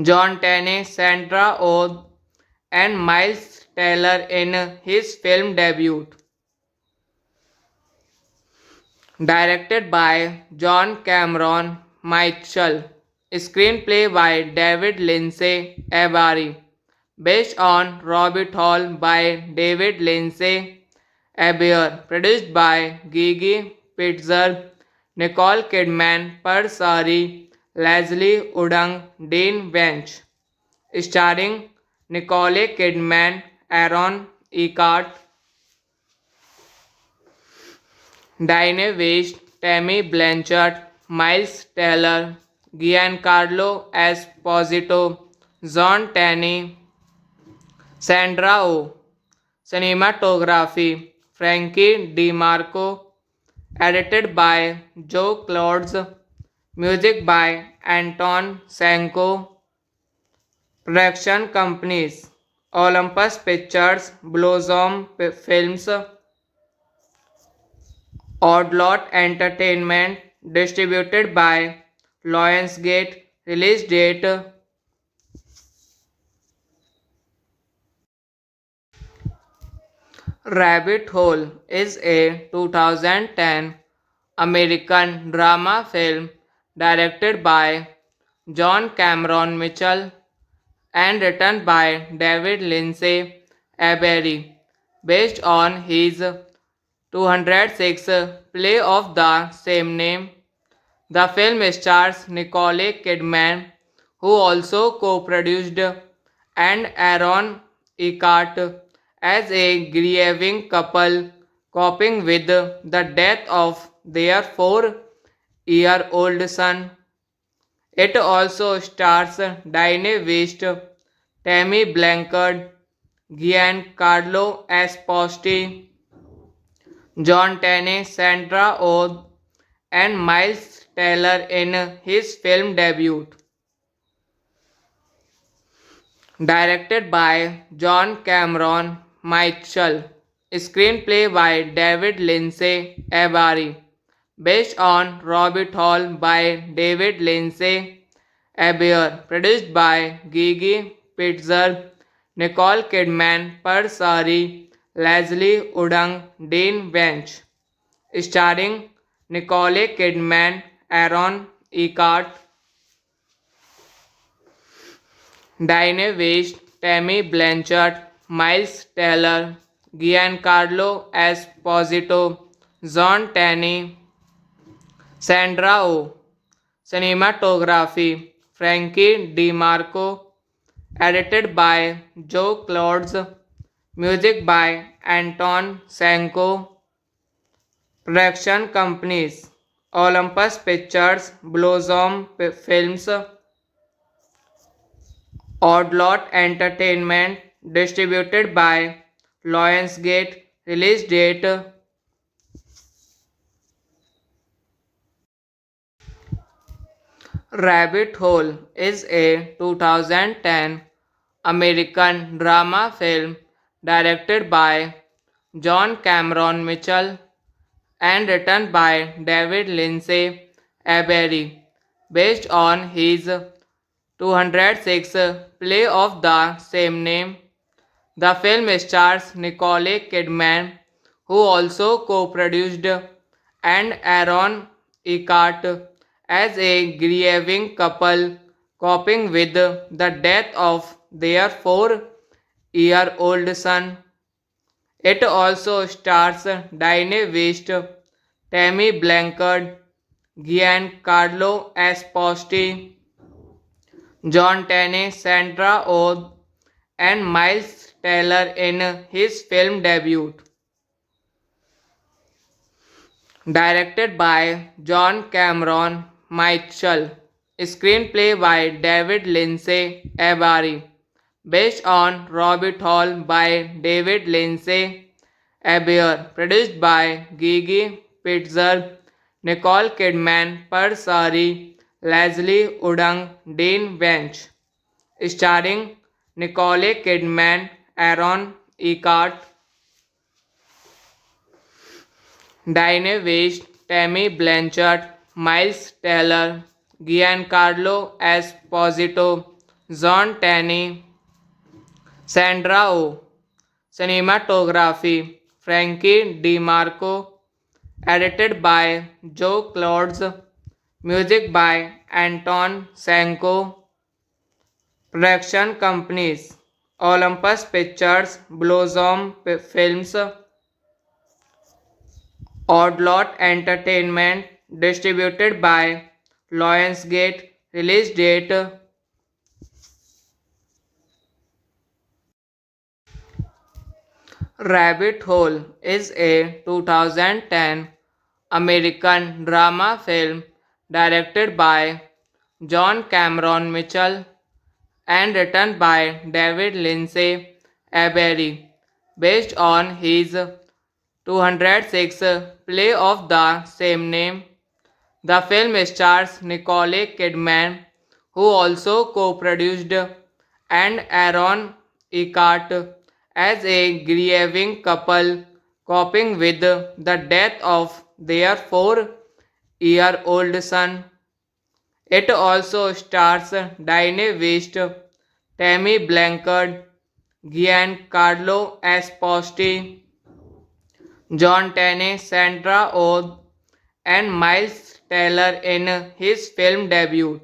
John Tenney, Sandra Oh, and Miles Teller in his film debut. Directed by John Cameron Mitchell. Screenplay by David Lindsay Avery. Based on Rabbit Hole by David Lindsay Avery. Produced by Gigi Pitzer, Nicole Kidman, Persari, Leslie Udang, Dean Bench. Starring Nicole Kidman, Aaron Eckhart, Diane West, Tammy Blanchard, Miles Teller, Giancarlo Esposito, John Tenney, Sandra Oh. Cinematography Frankie DiMarco. Edited by Joe Clouds. Music by Anton Sanko. Production companies Olympus Pictures, Blossom Films, Oddlot Entertainment, distributed by Lionsgate, release date Rabbit Hole is a 2010 American drama film directed by John Cameron Mitchell and written by David Lindsay Avery, based on his 206 play of the same name. The film stars Nicole Kidman, who also co-produced, and Aaron Eckhart as a grieving couple coping with the death of their 4-year-old son. It also stars Diane West, Tammy Blanchard, Giancarlo Esposito, John Tenney, Sandra Oh, and Miles Teller in his film debut. Directed by John Cameron Mitchell. Screenplay by David Lindsay Avery. Based on Rabbit Hole by David Lindsay Avery. Produced by Gigi Pitzer, Nicole Kidman, Persari, Leslie Udang, Dean Bench. Starring Nicole Kidman, Aaron Eckhart, Diane West, Tammy Blanchard, Miles Teller, Giancarlo Esposito, John Tenney, Sandra Oh. Cinematography Frankie DiMarco. Edited by Joe Clouds. Music by Anton Sanko. Production companies Olympus Pictures, Blossom Films, Oddlot Entertainment, distributed by Lionsgate, release date Rabbit Hole is a 2010 American drama film directed by John Cameron Mitchell and written by David Lindsay Avery, based on his 206 play of the same name. The film stars Nicole Kidman, who also co-produced, and Aaron Eckhart as a grieving couple coping with the death of their 4-year old son. It also stars Diane West, Tammy Blanchard, Giancarlo Esposito, John Tenney, Sandra Oh, and Miles Teller in his film debut. Directed by John Cameron Mitchell. Screenplay by David Lindsay Abari. Based on Rabbit Hole by David Lindsay Abair. Produced by Gigi Pitzer, Nicole Kidman, Persari, Leslie Udang, Dean Wench. Starring Nicole Kidman, Aaron Eckhart, Diane West, Tammy Blanchard, Miles Teller, Giancarlo Esposito, John Tenney, Sandra Oh. Cinematography Frankie DiMarco. Edited by Joe Clouds. Music by Anton Sanko. Production companies Olympus Pictures, Blossom Films, Oddlot Entertainment. Distributed by Lionsgate. Release date Rabbit Hole is a 2010 American drama film directed by John Cameron Mitchell and written by David Lindsay Abery, based on his 206 play of the same name. The film stars Nicole Kidman, who also co-produced, and Aaron Eckhart as a grieving couple coping with the death of their 4-year-old son. It also stars Diane West, Tammy Blanchard, Giancarlo Esposito, John Tenney, Sandra Oh, and Miles Teller in his film debut.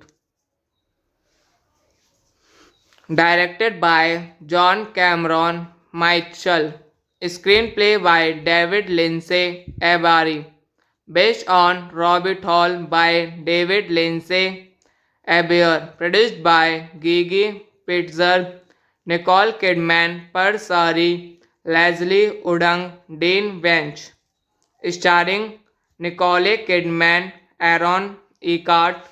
Directed by John Cameron Mitchell. Screenplay by David Lindsay Abari. Based on Rabbit Hole by David Lindsay Abair. Produced by Gigi Pitzer, Nicole Kidman, Persari, Leslie Udang, Dean Wench. Starring Nicole Kidman, Aaron Eckhart,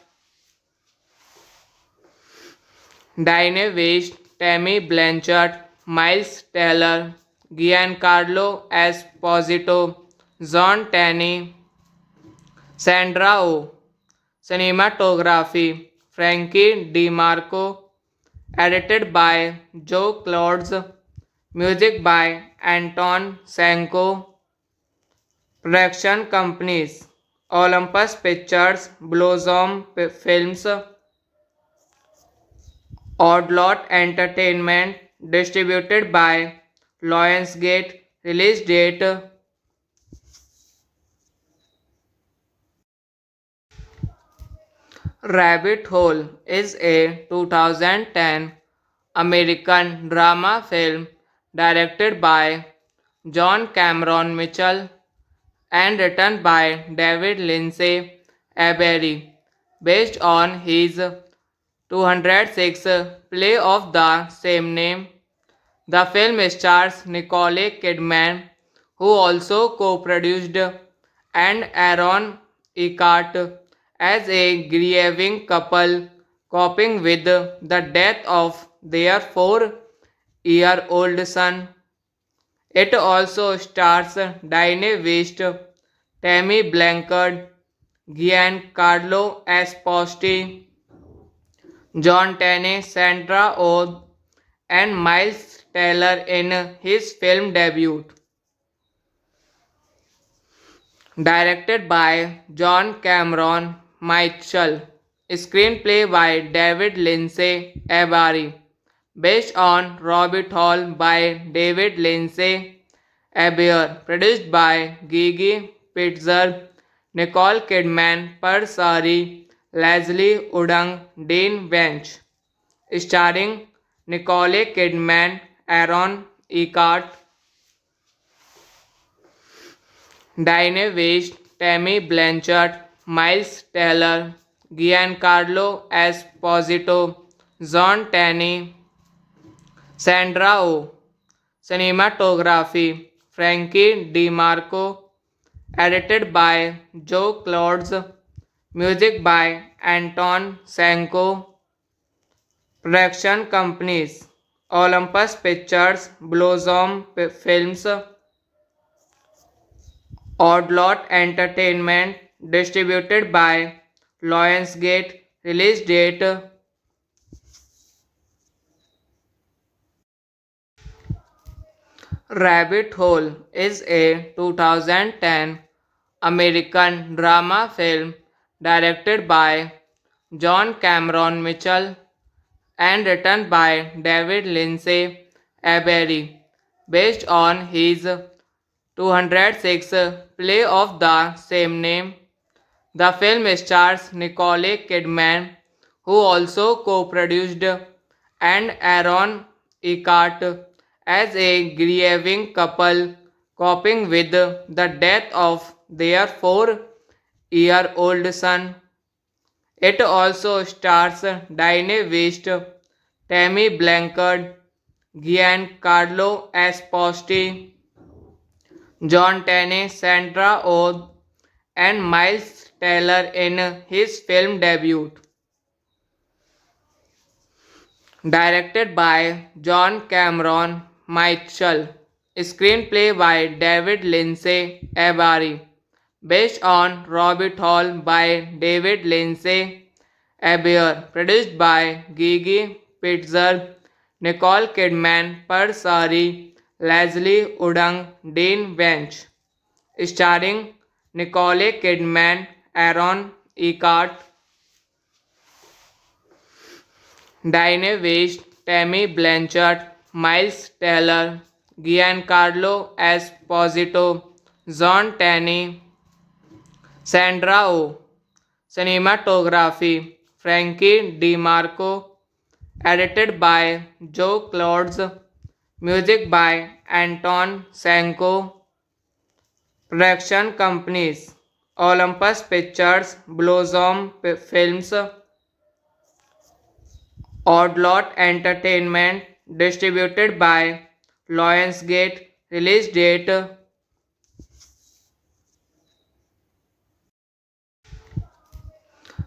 Diane West, Tammy Blanchard, Miles Teller, Giancarlo Esposito, John Tenney, Sandra Oh. Cinematography Frankie DiMarco. Edited by Joe Clouds. Music by Anton Sanko. Production companies Olympus Pictures, Blossom Films, Oddlot Entertainment. Distributed by Lionsgate. Release date Rabbit Hole is a 2010 American drama film directed by John Cameron Mitchell and written by David Lindsay Abery, based on his 206 play of the same name. The film stars Nicole Kidman, who also co-produced, and Aaron Eckhart as a grieving couple coping with the death of their 4-year-old son. It also stars Diane West, Tammy Blanchard, Giancarlo Esposito, John Tenney, Sandra Oh, and Miles Teller in his film debut. Directed by John Cameron Mitchell. Screenplay by David Lindsay Abari. Based on Rabbit Hole by David Lindsay Abair. Produced by Gigi Pitzer, Nicole Kidman, Parsari, Leslie Udang, Dean Wench. Starring Nicole Kidman, Aaron Eckhart, Diane West, Tammy Blanchard, Miles Teller, Giancarlo Esposito, John Tenney, Sandra Oh. Cinematography Frankie DiMarco. Edited by Joe Clods. Music by Anton Sanko. Production companies Olympus Pictures, Blossom Films, Oddlot Entertainment. Distributed by Lionsgate. Release date Rabbit Hole is a 2010 American drama film directed by John Cameron Mitchell and written by David Lindsay Avery, based on his 206 play of the same name. The film stars Nicole Kidman, who also co-produced, and Aaron Eckhart as a grieving couple coping with the death of their 4-year-old son. It also stars Diane West, Tammy Blanchard, Giancarlo Esposito, John Tenney, Sandra Oh, and Miles Teller in his film debut. Directed by John Cameron Mitchell. Screenplay by David Lindsay Avery. Based on Rabbit Hole by David Lindsay Avery. Produced by Gigi Pitzer, Nicole Kidman, Parsari, Leslie Udang, Dean Wench. Starring Nicole Kidman, Aaron Eckhart, Diane West, Tammy Blanchard, Miles Teller, Giancarlo Esposito, John Tenney, Sandra Oh. Cinematography Frankie DiMarco. Edited by Joe Clods. Music by Anton Sanko. Production companies Olympus Pictures, Blossom Films, Oddlot Entertainment. Distributed by Lionsgate. Release date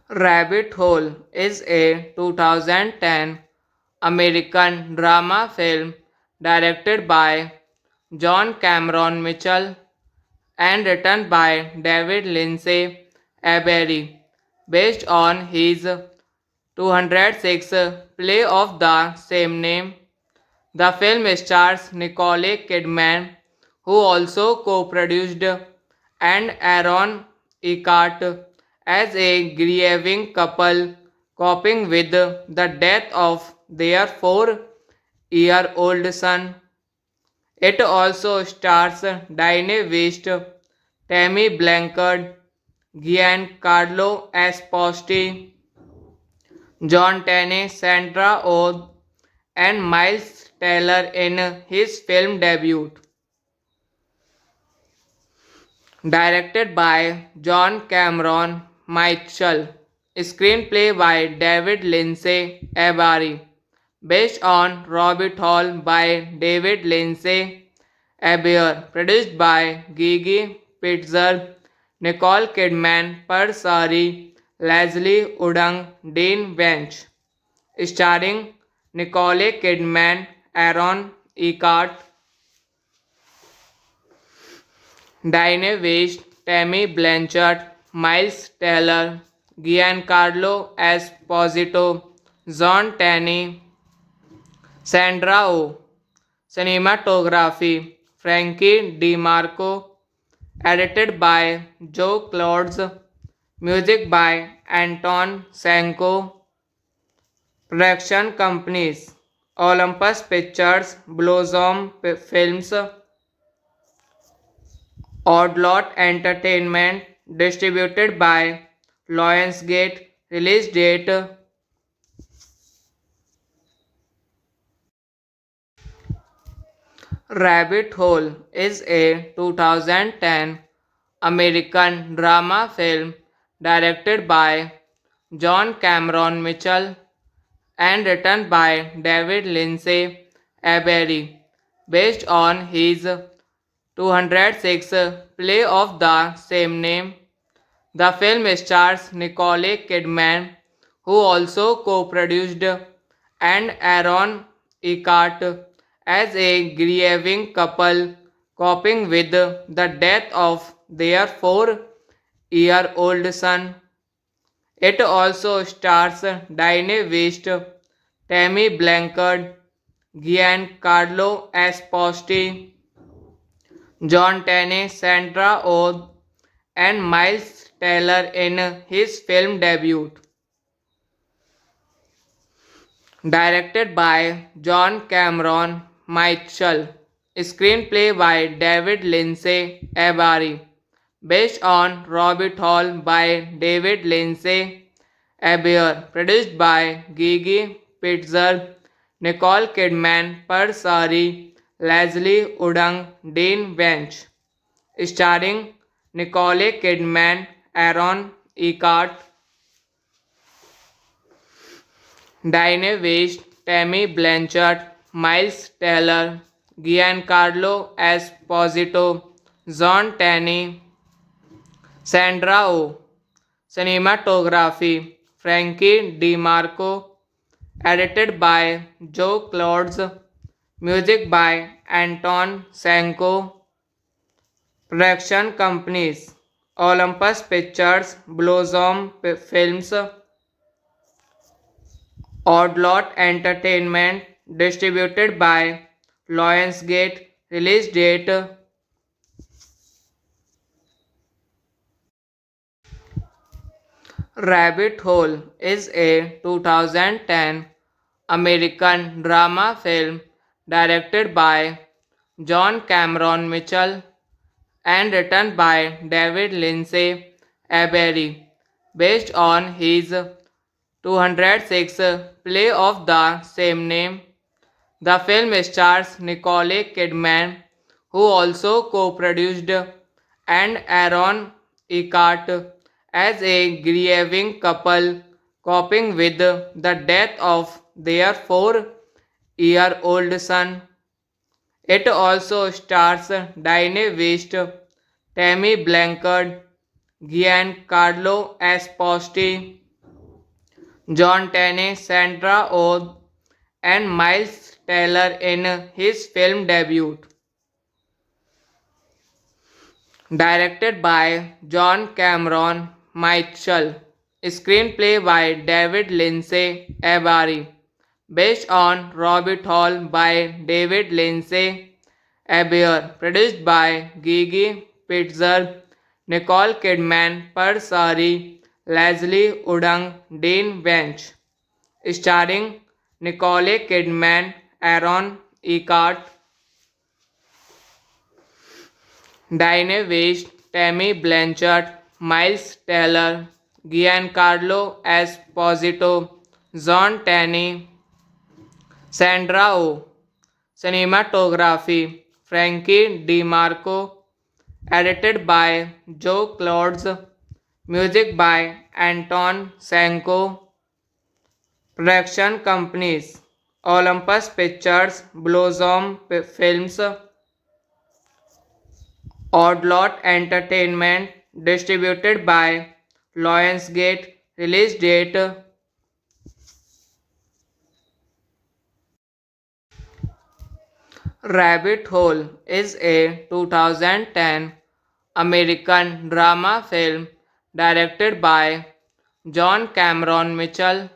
Rabbit Hole is a 2010 American drama film directed by John Cameron Mitchell and written by David Lindsay Avery, based on his 206 play of the same name. The film stars Nicole Kidman, who also co-produced, and Aaron Eckhart as a grieving couple coping with the death of their 4-year-old son. It also stars Diane West, Tammy Blanchard, Giancarlo Esposito, John Tenney, Sandra Oh, and Miles Teller in his film debut. Directed by John Cameron Mitchell. Screenplay by David Lindsay Avery. Based on Rabbit Hole by David Lindsay Avery. Produced by Gigi Pitzer, Nicole Kidman, Parsari, Leslie Udang, Dean Wench. Starring Nicole Kidman, Aaron Eckhart, Diane West, Tammy Blanchard, Miles Teller, Giancarlo Esposito, John Tenney, Sandra Oh. Cinematography Frankie DiMarco. Edited by Joe Clods. Music by Anton Sanko. Production companies Olympus Pictures, Blossom Films, Oddlot Entertainment. distributed by Lionsgate. Release date Rabbit Hole is a 2010 American drama film directed by John Cameron Mitchell and written by David Lindsay Avery, based on his 206 play of the same name. The film stars Nicole Kidman, who also co-produced, and Aaron Eckhart as a grieving couple coping with the death of their 4-year-old son. It also stars Diane West, Tammy Blanchard, Giancarlo Esposito, John Tenney, Sandra Oh, and Miles Teller in his film debut. Directed by John Cameron Mitchell. Screenplay by David Lindsay Avery. Based on Rabbit Hole by David Lindsay Avery. Produced by Gigi Pitzer, Nicole Kidman, Persari, Leslie Odom, Dean Wench. Starring Nicole Kidman, Aaron Eckhart, Diane West, Tammy Blanchard, Miles Teller, Giancarlo Esposito, John Tenney, Sandra Oh. Cinematography Frankie DiMarco. Edited by Joe Clodes. Music by Anton Sanko. Production companies Olympus Pictures, Blossom Films, Oddlot Entertainment. Distributed by Lionsgate. Release date Rabbit Hole is a 2010 American drama film directed by John Cameron Mitchell and written by David Lindsay Avery, based on his 206 play of the same name. The film stars Nicole Kidman, who also co-produced, and Aaron Eckhart as a grieving couple coping with the death of their 4-year-old son. It also stars Diane West, Tammy Blanchard, Giancarlo Esposito, John Tenney, Sandra Oh, and Miles Teller in his film debut. Directed by John Cameron Mitchell. Screenplay by David Lindsay Avery. Based on Rabbit Hole by David Lindsay Avery. Produced by Gigi Pitzer, Nicole Kidman, Persari, Leslie Odom, Dean Wench. Starring Nicole Kidman, Aaron Eckhart, Diane West, Tammy Blanchard, Miles Teller, Giancarlo Esposito, John Tenney, Sandra Oh. Cinematography Frankie DiMarco. Edited by Joe Clodes. Music by Anton Sanko. Production companies Olympus Pictures, Blossom Films, Oddlot Entertainment. Distributed by Lionsgate. Release date Rabbit Hole is a 2010 American drama film directed by John Cameron Mitchell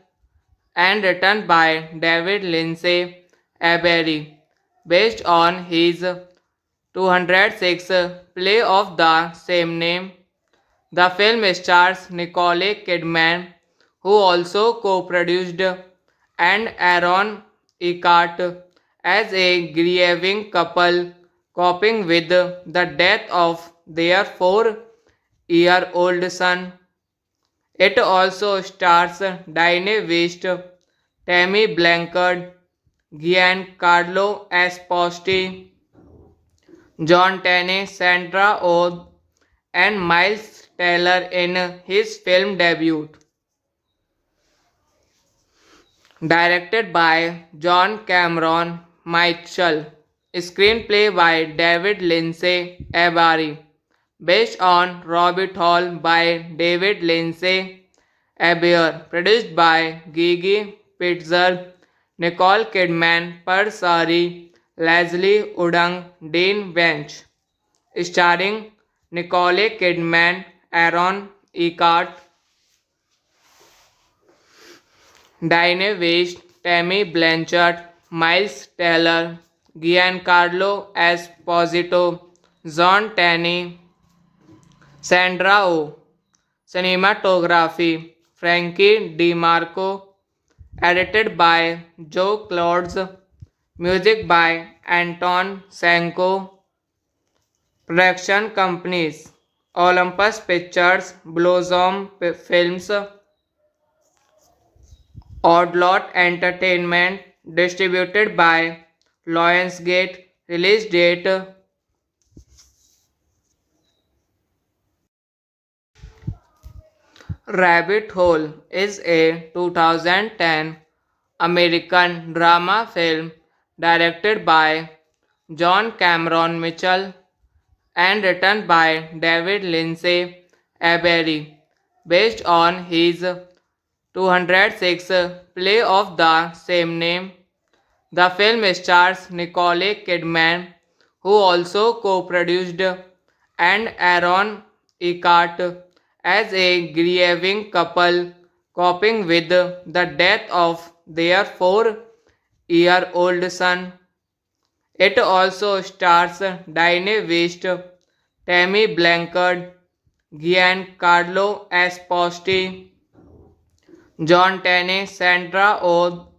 and written by David Lindsay Avery, based on his 206 play of the same name. The film stars Nicole Kidman, who also co-produced, and Aaron Eckhart as a grieving couple coping with the death of their year old son. It also stars Diane West, Tammy Blanchard, Giancarlo Esposito, John Tenney, Sandra Oh, and Miles Teller in his film debut. Directed by John Cameron Mitchell. Screenplay by David Lindsay Abary. Based on Rabbit Hole by David Lindsay Abair. Produced by Gigi Pitzer, Nicole Kidman, Persari, Leslie Udang, Dean Wench. Starring Nicole Kidman, Aaron Eckhart, Diane West, Tammy Blanchard, Miles Teller, Giancarlo Esposito, John Tenney, Sandra Oh. Cinematography Frankie DiMarco. Edited by Joe Clodes. Music by Anton Sanko. Production companies Olympus Pictures, Blossom Films, Oddlot Entertainment, distributed by Lionsgate. Release date Rabbit Hole is a 2010 American drama film directed by John Cameron Mitchell and written by David Lindsay Abery, based on his 206 play of the same name. The film stars Nicole Kidman, who also co-produced, and Aaron Eckhart as a grieving couple coping with the death of their 4-year-old son. It also stars Diane West, Tammy Blanchard, Giancarlo Esposito, John Tenney, Sandra Oh,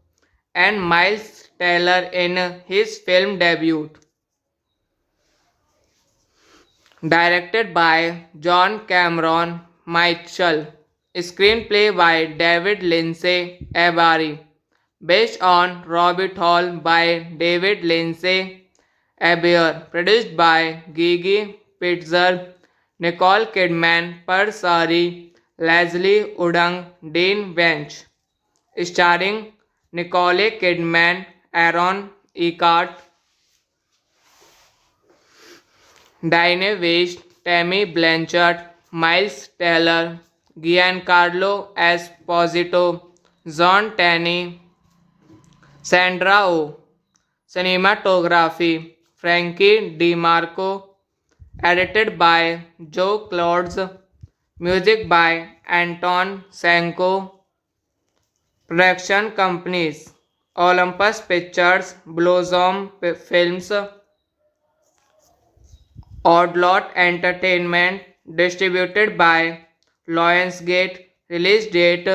and Miles Teller in his film debut. Directed by John Cameron Mitchell. Screenplay by David Lindsay Abary. Based on Rabbit Hole by David Lindsay Abair. Produced by Gigi Pitzer, Nicole Kidman, Persari, Leslie Udang, Dean Wench. Starring Nicole Kidman, Aaron Eckhart, Diane West, Tammy Blanchard, Miles Teller, Giancarlo Esposito, John Tenney, Sandra Oh. Cinematography Frankie DiMarco. Edited by Joe Clodes. Music by Anton Sanko. Production companies Olympus Pictures, Blossom Films, Oddlot Entertainment, distributed by Lionsgate. Release date